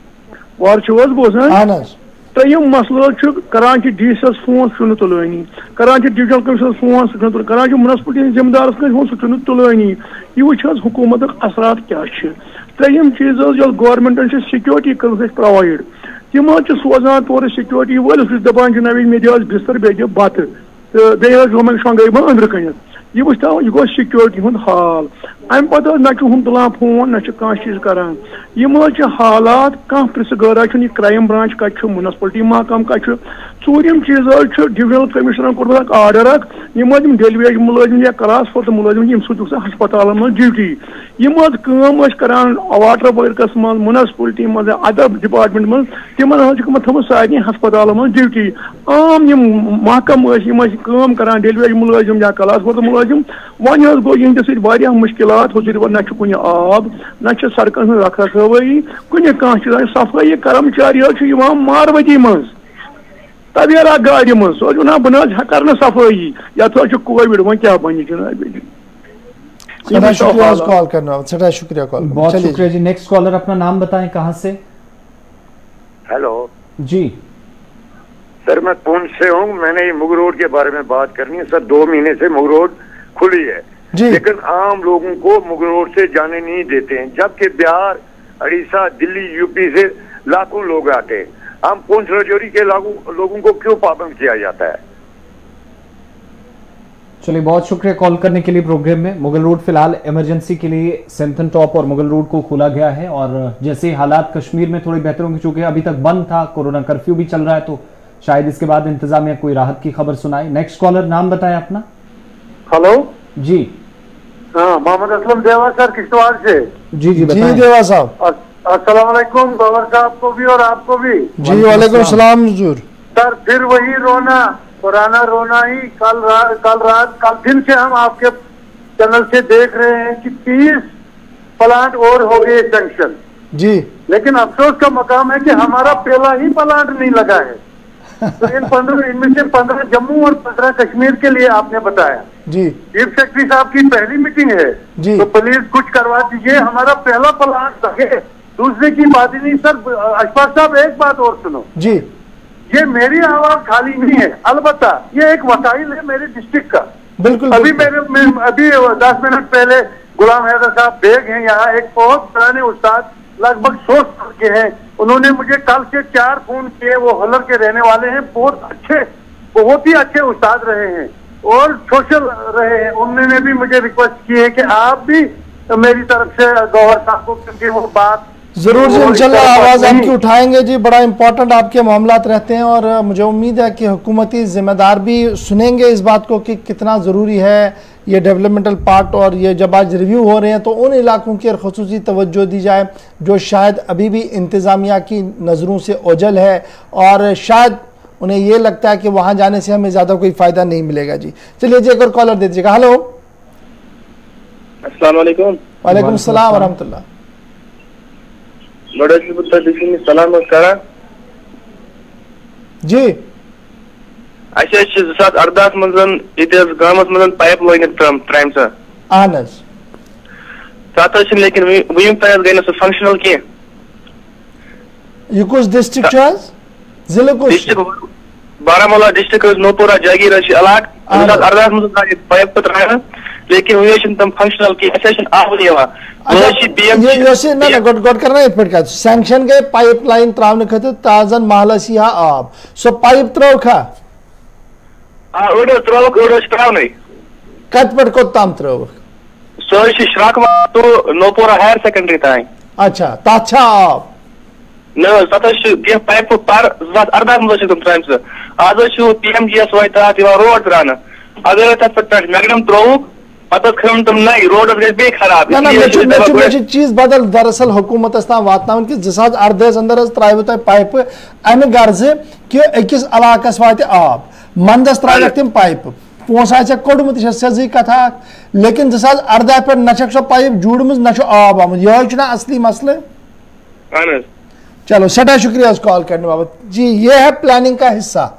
F: वार बोजान। 3 मसलो करान DCS फोन सह तुलानी करान डिविजनल कमिश्नर फोन सह करान म्यूनसिपलिटी जिम्मेदार सह तुलानी यह वह हुकूमत असरात क्या 3 चीज गवर्नमेंट सिक्योरिटी कर प्रोवाइड तम सोजान तौर सिक्योरिटी वलिस दपान जनाब मे बिस्तर बे बत तो बे शंगे अंदर कन यह वह यह गो सिक्योरिटी हाल अम पे ना हम तुलान फोन ना कह चीज करान हालात कह प्रिसगारा क्राइम ब्रांच कत म्यूनसिपलिटी महकम कत चूरिम चीज divisional commissioner court order daily wage मुलाजिम या क्लास 4 मुलाजिम सूच हस्पताल मज ड्यूटी करान वाटर वर्कस मज म्यूनसिपलिटी मज अदर डिपार्टमेंट मज तिमन थम सारे हस्पताल मज ड्यूटी आम महकम करान डेलीवेज मुलाजिम या क्लास 4 मुलाजिम वन गो यह मुश्किलात ना कुन आब ना सड़कन रख रखावी कुन कह सफाई कर्मचारी मारवती मज तवेरा गाड़ी मज ना बह कर सफाई या कोविड वो क्या बन जनाब।
B: शुक्रिया कॉल, बहुत शुक्रिया जी। नेक्स्ट कॉलर अपना नाम बताएं, कहां से?
H: हेलो
B: जी
H: सर, मैं पुंछ से हूँ। मैंने ये मुग रोड के बारे में बात करनी है सर। 2 महीने से मुग रोड खुली है लेकिन आम लोगों को मुग रोड से जाने नहीं देते हैं, जबकि बिहार, उड़ीसा, दिल्ली, यूपी से लाखों लोग आते हैं। हम पुंछ राजौरी के लोगों को क्यों पाबंद किया जाता है?
B: चलिए, बहुत शुक्रिया कॉल करने के लिए प्रोग्राम में। मुगल रोड फिलहाल इमरजेंसी के लिए सेंथन टॉप और मुगल रोड को खोला गया है और जैसे हालात कश्मीर में थोड़ी बेहतर होंगे, चूंकि अभी तक बंद था, कोरोना कर्फ्यू भी चल रहा है, तो शायद इसके बाद इंतजामिया कोई राहत की खबर सुनाए। नेक्स्ट कॉलर, नाम बताएं अपना।
I: हेलो
B: जी।
I: हाँ, मोहम्मद असलम देवा सर, किश्तवाड़ से।
B: जी जी बताएं।
A: देवा साहब,
I: अस्सलाम वालेकुम। गवर साहब को भी और आपको भी।
A: जी वालेकुम सलाम हुजूर।
I: सर, फिर वही रोना, पुराना रोना ही। कल फिर से हम आपके चैनल से देख रहे हैं कि 30 प्लांट और हो गए सैंक्शन
A: जी,
I: लेकिन अफसोस का मकाम है कि हमारा पहला ही प्लांट नहीं लगा है। तो इनमें से 15 जम्मू और 15 कश्मीर के लिए आपने बताया
A: जी।
I: चीफ सेक्रेटरी साहब की पहली मीटिंग है
A: जी,
I: तो प्लीज कुछ करवा दीजिए, हमारा पहला प्लांट लगे। दूसरे की बात ही नहीं सर। अशफाक साहब, एक बात और सुनो
A: जी,
I: ये मेरी आवाज खाली नहीं है, अलबत्ता ये एक वसाइल है मेरे डिस्ट्रिक्ट का।
A: बिल्कुल।
I: अभी अभी 10 मिनट पहले गुलाम हैदर साहब बेग हैं यहाँ, एक बहुत पुराने उस्ताद, लगभग 100 साल के हैं। उन्होंने मुझे कल से 4 फोन किए। वो हलर के रहने वाले हैं, बहुत ही अच्छे उस्ताद रहे हैं और सोशल रहे हैं। उन्होंने भी मुझे रिक्वेस्ट की है कि आप भी मेरी तरफ से गौहर साहब को, क्योंकि वो बात
A: जरूर जी इंशाल्लाह आवाज आपकी उठाएंगे जी। बड़ा इंपॉर्टेंट आपके मामलात रहते हैं और मुझे उम्मीद है कि हुकूमती जिम्मेदार भी सुनेंगे इस बात को कि कितना ज़रूरी है ये डेवलपमेंटल पार्ट। और ये जब आज रिव्यू हो रहे हैं तो उन इलाकों की ख़ुसूसी तवज्जो दी जाए जो शायद अभी भी इंतज़ामिया की नज़रों से ओझल है और शायद उन्हें ये लगता है कि वहाँ जाने से हमें ज़्यादा कोई फ़ायदा नहीं मिलेगा जी। चलिए जी, एक और कॉलर दे दीजिएगा। हेलो,
J: अस्सलाम वालेकुम।
A: वालेकुम सलाम वरहमतुल्लाह।
J: सलाम
A: जी।
J: अच्छा 2018 मज गामस मज पाइप लगित त्राम सा
A: अहन
J: तथ लेकिन वुम तक गई ना फंक्शनल कह।
A: यह कुछ डिस्ट्रिक्ट जिले
J: डिस्ट्रिक्ट बारामूला डिस्ट्रिक्ट नोपुरा जागीर इलाक 2018 मज पाइप त्रान लेकिन वो तम फंक्शनल की आव
A: सैंक्शन गए पाइप लाइन त्रावन खत ताजन महलस यह आब सो पाइप त्रो खा कत पे कोत ताम त्रो
J: श्राकवा तो नोपुरा हायर सेकेंडरी ताई।
A: अच्छा तथा आब
J: न तथ पाइप पर 2018 मज त्राम आज PMGSY तहत रोड त्रान अगर तथ पे मैगडम त्रो
A: चीज बदल दरअसल हुकूमत ताम वातान कि 2018 अंदर त्राव तुम पाइप अमे गर्ज कि अकिस इलाकस वात आब मंदस त्राव तम पाइप पोस कोड़मुत सजी कथा लेकिन 2018 पे न सो पाइप जुड़म न आब आमुत यह असली मसले। चलो सटा शुक्रिया कॉल करने बाबत जी। ये है प्लानिंग का हिस्सा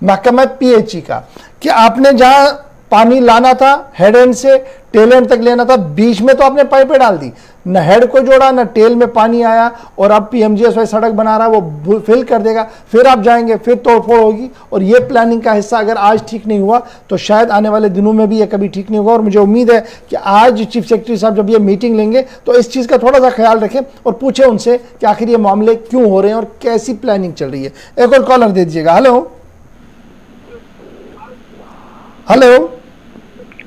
A: महकमा PHE का कि आपने जहां पानी लाना था हेड एंड से टेल एंड तक लेना था, बीच में तो आपने पाइपें डाल दी, न हेड को जोड़ा न टेल में पानी आया और अब PMGSY सड़क बना रहा है वो फिल कर देगा, फिर आप जाएंगे फिर तोड़फोड़ होगी। और ये प्लानिंग का हिस्सा अगर आज ठीक नहीं हुआ तो शायद आने वाले दिनों में भी ये कभी ठीक नहीं होगा। और मुझे उम्मीद है कि आज चीफ सेक्रेटरी साहब जब ये मीटिंग लेंगे तो इस चीज़ का थोड़ा सा ख्याल रखें और पूछें उनसे कि आखिर ये मामले क्यों हो रहे हैं और कैसी प्लानिंग चल रही है। एक और कॉलर दे दीजिएगा। हेलो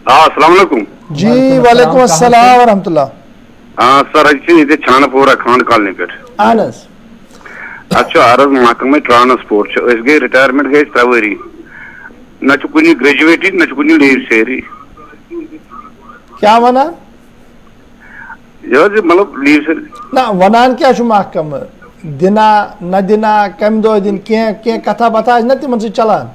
K: हाँ, अस्सलाम वालेकुम।
A: जी वालेकुम अस्सलाम वरहमतुल्लाह।
K: हाँ सर ये छानपोरा खान कॉलोनी पे अच्छा अर्ज महकमे ट्रांसपोर्ट गई रिटायरमेंट गई 3 वरी न कुछ ग्रेजुएट न कुछ लीव शेरी
A: क्या वना
K: मतलब लीव शेर
A: ना वनान क्या महकम दिना न दिना कम दो दिन क्या कथा बता न तिमन से चलान।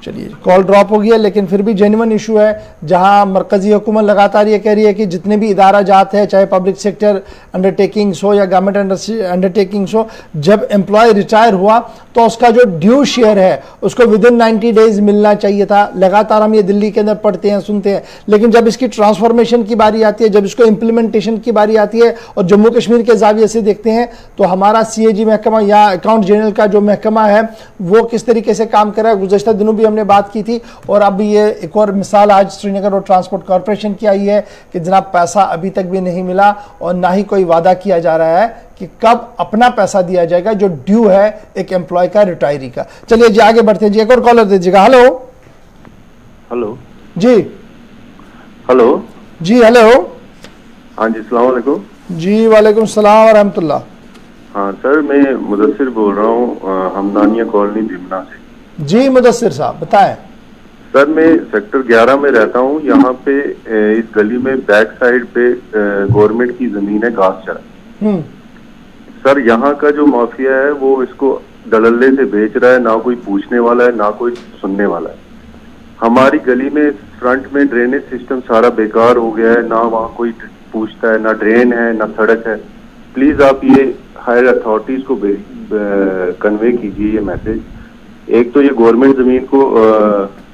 A: चलिए कॉल ड्रॉप हो गया, लेकिन फिर भी जेन्युइन इशू है जहां मरकजी हुकूमत लगातार ये कह रही है कि जितने भी इदारा जात है चाहे पब्लिक सेक्टर अंडरटेकिंग्स हो या गवर्नमेंट अंडरटेकिंग्स हो, जब एम्प्लॉय रिटायर हुआ तो उसका जो ड्यू शेयर है उसको विदिन 90 डेज मिलना चाहिए था। लगातार हम ये दिल्ली के अंदर पढ़ते हैं सुनते हैं, लेकिन जब इसकी ट्रांसफॉर्मेशन की बारी आती है, जब इसको इम्प्लीमेंटेशन की बारी आती है और जम्मू कश्मीर के जाविये से देखते हैं तो हमारा CAG महकमा या अकाउंट जनरल का जो महकमा है वो किस तरीके से काम कर रहा है। गुज़श्ता दिनों भी हमने बात की थी और अब ये एक और मिसाल आज श्रीनगर रोड ट्रांसपोर्ट कॉरपोरेशन की आई है कि जनाब पैसा अभी तक भी नहीं मिला और ना ही कोई वादा किया जा रहा है कि कब अपना पैसा दिया जाएगा जो ड्यू है एक एम्प्लॉय का, रिटायरी का। चलिए जी आगे बढ़ते हैं जी, एक और कॉलर दीजिएगा। हेलो
L: हेलो
A: जी
L: हेलो
A: जी हेलो
L: हाँ जी अस्सलाम वालेकुम।
A: जी वालेकुम सलाम व रहमतुल्लाह।
L: हाँ सर मैं मुदस्सिर बोल रहा हूँ हमदानिया कॉलोनी बिमना से।
A: जी मुदस्सिर साहब बताएं।
L: सर मैं सेक्टर 11 में रहता हूँ। यहाँ पे इस गली में बैक साइड पे गवर्नमेंट की जमीन है घास चारा। सर यहाँ का जो माफिया है वो इसको दलल्ले से बेच रहा है, ना कोई पूछने वाला है ना कोई सुनने वाला है। हमारी गली में फ्रंट में ड्रेनेज सिस्टम सारा बेकार हो गया है, ना वहाँ कोई पूछता है, ना ड्रेन है ना सड़क है। प्लीज आप ये हायर अथॉरिटीज को कन्वे कीजिए ये मैसेज। एक तो ये गवर्नमेंट जमीन को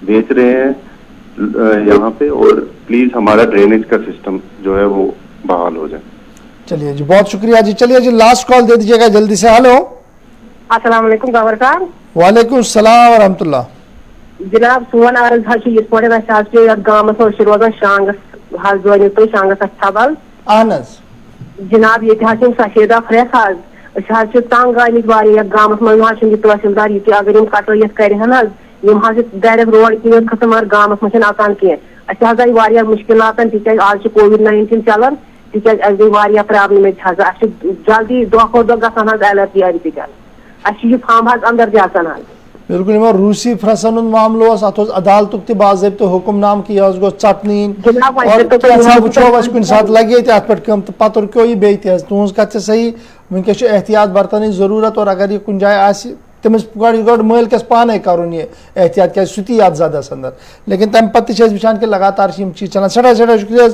L: बेच रहे हैं यहाँ पे, और प्लीज हमारा ड्रेनेज का सिस्टम जो है वो बहाल हो जाए।
A: चलिए जी बहुत शुक्रिया जी। चलिए जी लास्ट कॉल दे दीजिएगा जल्दी से। हेलो
M: अस्सलाम वालेकुम गवर्नर साहब।
A: वालेकुम सलाम व रहमतुल्लाह।
M: जनाब सोन अर्ज इस पे गामस रोजान शांगस हाल जो तो शांगस छबल जनाब ये सफेदा फ्रेस तंग आम गामस मज तहसीलदार ये अगर कटयत कर डायरेक्ट रोड किन खत्म मगर गामस मज अचान कह आई मुश्किल तिज आज कोविड-19 चलान तिज गई प्रॉब्लम जल्दी दह खो दह ग अलर्ट जारी तिज फार्म अंदर जान
A: बिल्कुल रूसी फ्रसन मामलो अत अदालत तबाज़ाब्त हुक्मनाम कि यह गो चटनी वो कुन सात लगे अत पे पत रुको यह बे तुज कत सही वनकस एहतियात बरतन जरूरत और अगर यह कुन जाए तमिस गो मालिकस पाने कर एहतियात क्या सुती याद ज़्यादा अंदर, लेकिन तम पे वुचान कि लगातार चीज चलान। सड़ा शुक्रिया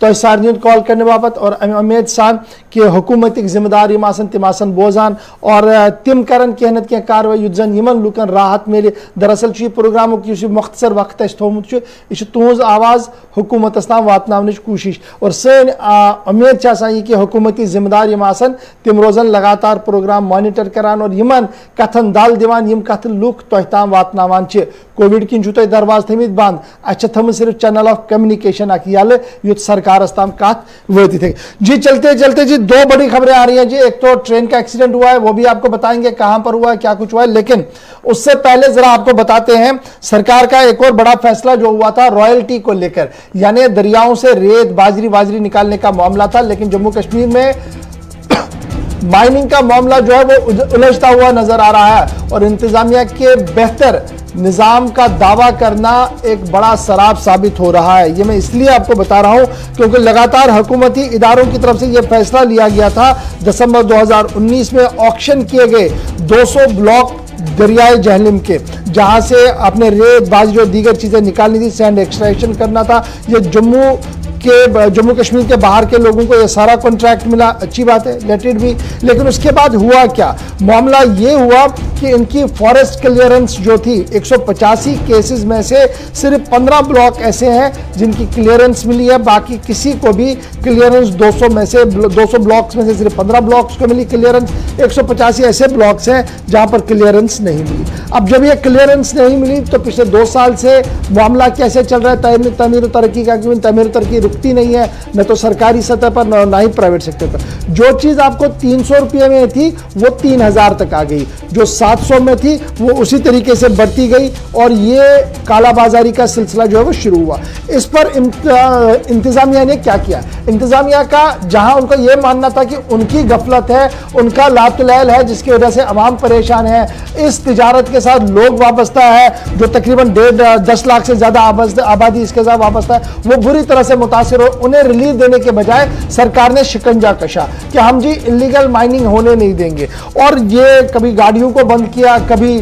A: तुम सारे कॉल करने बाबत और उम्मीद सान कि हुकूमत जिम्मेदार तिम बोजान और तिम कर कह न कह कार्रवाई युत जन यमन लुकन राहत मिले। दरअसल यह प्रोग्राम मुख्तसर वक्त थोमुत यह तुज आवाज़ हुकूमत ताम वातन कोशिश और सन उम्मीद यह कि हुकूमती जिम्मेदार तिम रोजन लगातार प्रोग्राम मॉनिटर करान और यमन कथन दल दिवान यम कथ लुक तुह ताम वातनावान कोविड किन तुम दरवाज थमित बंद अच्छा थम सिर्फ चैनल ऑफ कम्युनिकेशन यल युत सरकारस ताम कथ वतित है जी। चलते चलते जी दो बड़ी खबरें आ रही हैं जी। एक तो ट्रेन का एक्सीडेंट हुआ है वो भी आपको बताएंगे कहां पर हुआ है क्या कुछ हुआ है, लेकिन उससे पहले जरा आपको बताते हैं सरकार का एक और बड़ा फैसला जो हुआ था रॉयल्टी को लेकर, यानी दरियाओं से रेत बाजरी निकालने का मामला था, लेकिन जम्मू कश्मीर में माइनिंग का मामला जो है वो उलझता हुआ नजर आ रहा है और इंतजामिया के बेहतर निजाम का दावा करना एक बड़ा शराब साबित हो रहा है। ये मैं इसलिए आपको बता रहा हूं क्योंकि लगातार हुकूमती इदारों की तरफ से यह फैसला लिया गया था दिसंबर 2019 में ऑक्शन किए गए 200 ब्लॉक दरियाए जहलिम के, जहां से अपने रेत बाजरी और दीगर चीजें निकालनी थी, सैंड एक्सट्रैक्शन करना था। ये जम्मू कश्मीर के बाहर के लोगों को यह सारा कॉन्ट्रैक्ट मिला, अच्छी बात है, लेट इट बी। लेकिन उसके बाद हुआ क्या, मामला ये हुआ कि इनकी फॉरेस्ट क्लियरेंस जो थी 185 केसेस में से सिर्फ 15 ब्लॉक ऐसे हैं जिनकी क्लियरेंस मिली है, बाकी किसी को भी क्लियरेंस 200 ब्लॉक्स में से सिर्फ 15 ब्लॉक्स को मिली क्लियरेंस। 185 ऐसे ब्लॉक्स हैं जहां पर क्लियरेंस नहीं मिली। अब जब ये क्लियरेंस नहीं मिली तो पिछले 2 साल से मामला कैसे चल रहा है तमीर तरक्की का, क्योंकि तमीर तरक्की रुकती नहीं है, न तो सरकारी सतह पर ना ही प्राइवेट सेक्टर पर। जो चीज आपको 300 रुपये में थी वो 3000 तक आ गई, जो 700 में थी वो उसी तरीके से बढ़ती गई और ये कालाबाजारी का सिलसिला जो है वो शुरू हुआ। इस पर इंतजामिया ने क्या किया? इंतजामिया का जहां उनको ये मानना था कि उनकी गफलत है, उनका लातुलैल है जिसकी वजह से अवाम परेशान है, इस तिजारत के साथ लोग वाबस्ता है जो तकरीबन 10 लाख से ज्यादा आबादी इसके साथ वाबस्ता है, वो बुरी तरह से मुतासिर हो। उन्हें रिलीफ देने के बजाय सरकार ने शिकंजा कसा कि हम जी इलीगल माइनिंग होने नहीं देंगे, और ये कभी गाड़ियों को बंद किया, कभी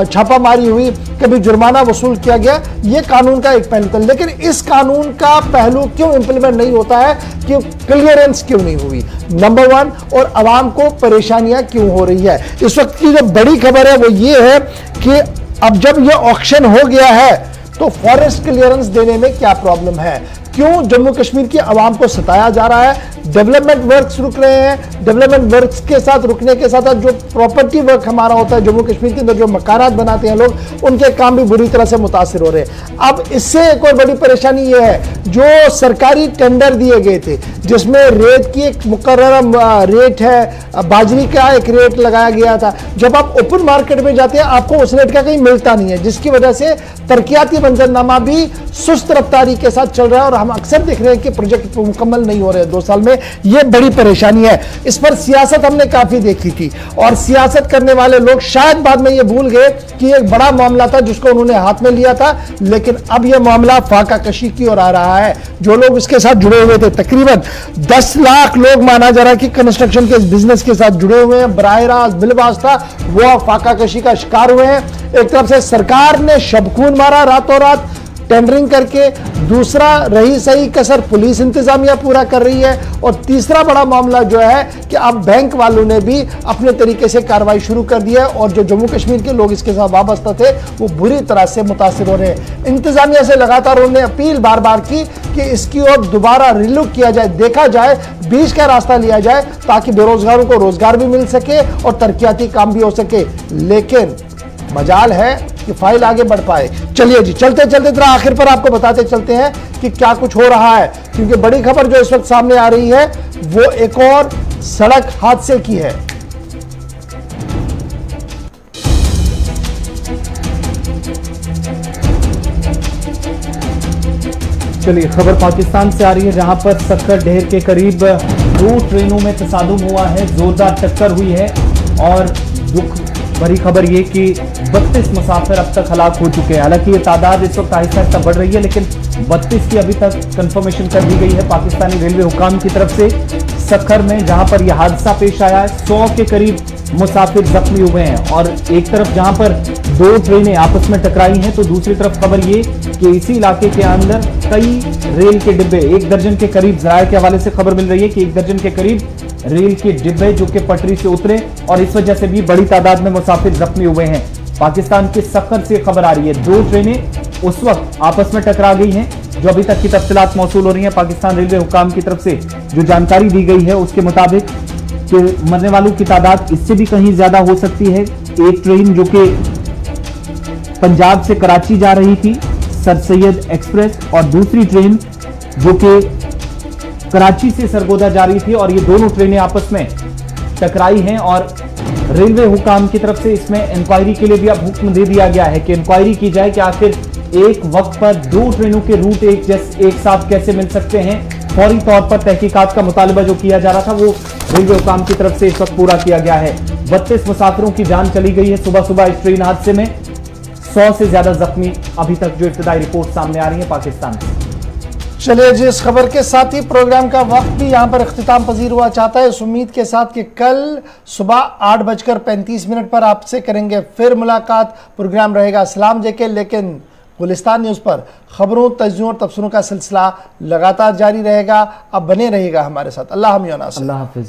A: छापामारी हुई, कभी जुर्माना वसूल किया गया। ये कानून का एक पहलू था, लेकिन इस कानून का पहलू क्यों इंप्लीमेंट नहीं होता है, कि क्लियरेंस क्यों नहीं हुई, नंबर 1, और आवाम को परेशानियां क्यों हो रही है। इस वक्त की जो बड़ी खबर है वो ये है कि अब जब ये ऑक्शन हो गया है तो फॉरेस्ट क्लियरेंस देने में क्या प्रॉब्लम है, क्यों जम्मू कश्मीर की आवाम को सताया जा रहा है, डेवलपमेंट वर्क्स रुक रहे हैं, डेवलपमेंट वर्क्स के साथ रुकने के साथ जो प्रॉपर्टी वर्क हमारा होता है जम्मू कश्मीर के अंदर, जो मकानात बनाते हैं लोग, उनके काम भी बुरी तरह से मुतासिर हो रहे हैं। अब इससे एक और बड़ी परेशानी ये है, जो सरकारी टेंडर दिए गए थे जिसमें रेत की एक मुकर्रर रेट है, बाजरी का एक रेट लगाया गया था, जब आप ओपन मार्केट में जाते हैं आपको उस रेट का कहीं मिलता नहीं है, जिसकी वजह से तरक्याती मंजरनामा भी सुस्त रफ्तारी के साथ चल रहा है और हम अक्सर देख रहे हैं कि प्रोजेक्ट मुकम्मल नहीं हो रहे हैं 2 साल में। यह बड़ी परेशानी है। इस पर सियासत हमने काफी देखी थी और सियासत करने वाले लोग शायद बाद में यह भूल गए कि एक बड़ा मामला था जिसको उन्होंने हाथ में लिया था, लेकिन अब यह मामला फाका कशी की ओर आ रहा है। जो लोग इसके साथ जुड़े हुए थे, तकरीबन 10 लाख लोग माना जा रहा है कि कंस्ट्रक्शन के बिजनेस के साथ जुड़े हुए हैं, बराह रास्त बिलवास्ता वो फाका कशी का शिकार हुए हैं। एक तरफ से सरकार ने शबखून मारा रातों रात टेंडरिंग करके, दूसरा रही सही कसर पुलिस इंतजामिया पूरा कर रही है, और तीसरा बड़ा मामला जो है कि अब बैंक वालों ने भी अपने तरीके से कार्रवाई शुरू कर दी है और जो जम्मू कश्मीर के लोग इसके साथ वाबस्ता थे वो बुरी तरह से मुतासिर हो रहे हैं। इंतजामिया से लगातार उन्होंने अपील बार बार की कि इसकी ओर दोबारा रिलुक किया जाए, देखा जाए, बीच का रास्ता लिया जाए ताकि बेरोजगारों को रोजगार भी मिल सके और तरक्याती काम भी हो सके, लेकिन मजाल है कि फाइल आगे बढ़ पाए। चलिए जी, चलते चलते जरा आखिर पर आपको बताते चलते हैं कि क्या कुछ हो रहा है, क्योंकि बड़ी खबर जो इस वक्त सामने आ रही है वो एक और सड़क हादसे की है।
B: चलिए, खबर पाकिस्तान से आ रही है जहां पर सक्कर ढेर के करीब 2 ट्रेनों में तसादुम हुआ है, जोरदार टक्कर हुई है और दुख भरी खबर ये कि 32 मुसाफिर अब तक हलाक हो चुके हैं। हालांकि ये तादाद इस वक्त आहिस्ता आहिस्ता बढ़ रही है, लेकिन 32 की अभी तक कंफर्मेशन कर दी गई है पाकिस्तानी रेलवे हुकाम की तरफ से। सक्खर में जहां पर यह हादसा पेश आया है 100 के करीब मुसाफिर जख्मी हुए हैं, और एक तरफ जहां पर 2 ट्रेनें आपस में टकराई हैं तो दूसरी तरफ खबर ये कि इसी इलाके के अंदर कई रेल के डिब्बे, 1 दर्जन के करीब, ज़राए के हवाले से खबर मिल रही है कि 1 दर्जन के करीब रेल के डिब्बे जो कि पटरी से उतरे और इस वजह से भी बड़ी तादाद में मुसाफिर जख्मी हुए हैं। पाकिस्तान के सक्खर से खबर आ रही है 2 ट्रेनें उस वक्त आपस में टकरा गई हैं, जो अभी तक की तफसीलात मौसूल हो रही हैं। पाकिस्तान रेलवे हुकाम की तरफ से जो जानकारी दी गई है उसके मुताबिक कि मरने वालों की तादाद इससे भी कहीं ज्यादा हो सकती है। एक ट्रेन जो कि पंजाब से कराची जा रही थी, सर सैयद एक्सप्रेस, और दूसरी ट्रेन जो कि कराची से सरगोदा जा रही थी, और ये दोनों ट्रेनें आपस में टकराई हैं और रेलवे हुकाम की तरफ से इसमें इंक्वायरी के लिए भी अब हुक्म दे दिया गया है कि इंक्वायरी की जाए कि आखिर एक वक्त पर 2 ट्रेनों के रूट एक साथ कैसे मिल सकते हैं। फौरी तौर पर तहकीकात का मुतालबा जो किया जा रहा था वो रेलवे हुकाम की तरफ से इस वक्त पूरा किया गया है। 32 मुसाफिरों की जान चली गई है सुबह सुबह इस ट्रेन हादसे में, 100 से ज्यादा जख्मी अभी तक जो इब्तिदाई रिपोर्ट सामने आ रही है पाकिस्तान से।
A: चलिए जी, इस खबर के साथ ही प्रोग्राम का वक्त भी यहाँ पर इख्तिताम पजीर हुआ चाहता है, इस उम्मीद के साथ कि कल सुबह 8:35 पर आपसे करेंगे फिर मुलाकात। प्रोग्राम रहेगा सलाम जेके, लेकिन गुलिस्तान न्यूज़ पर खबरों, तज्ज़ियों और तबसरों का सिलसिला लगातार जारी रहेगा। अब बने रहिएगा हमारे साथ। अल्लाह हाफ़िज़।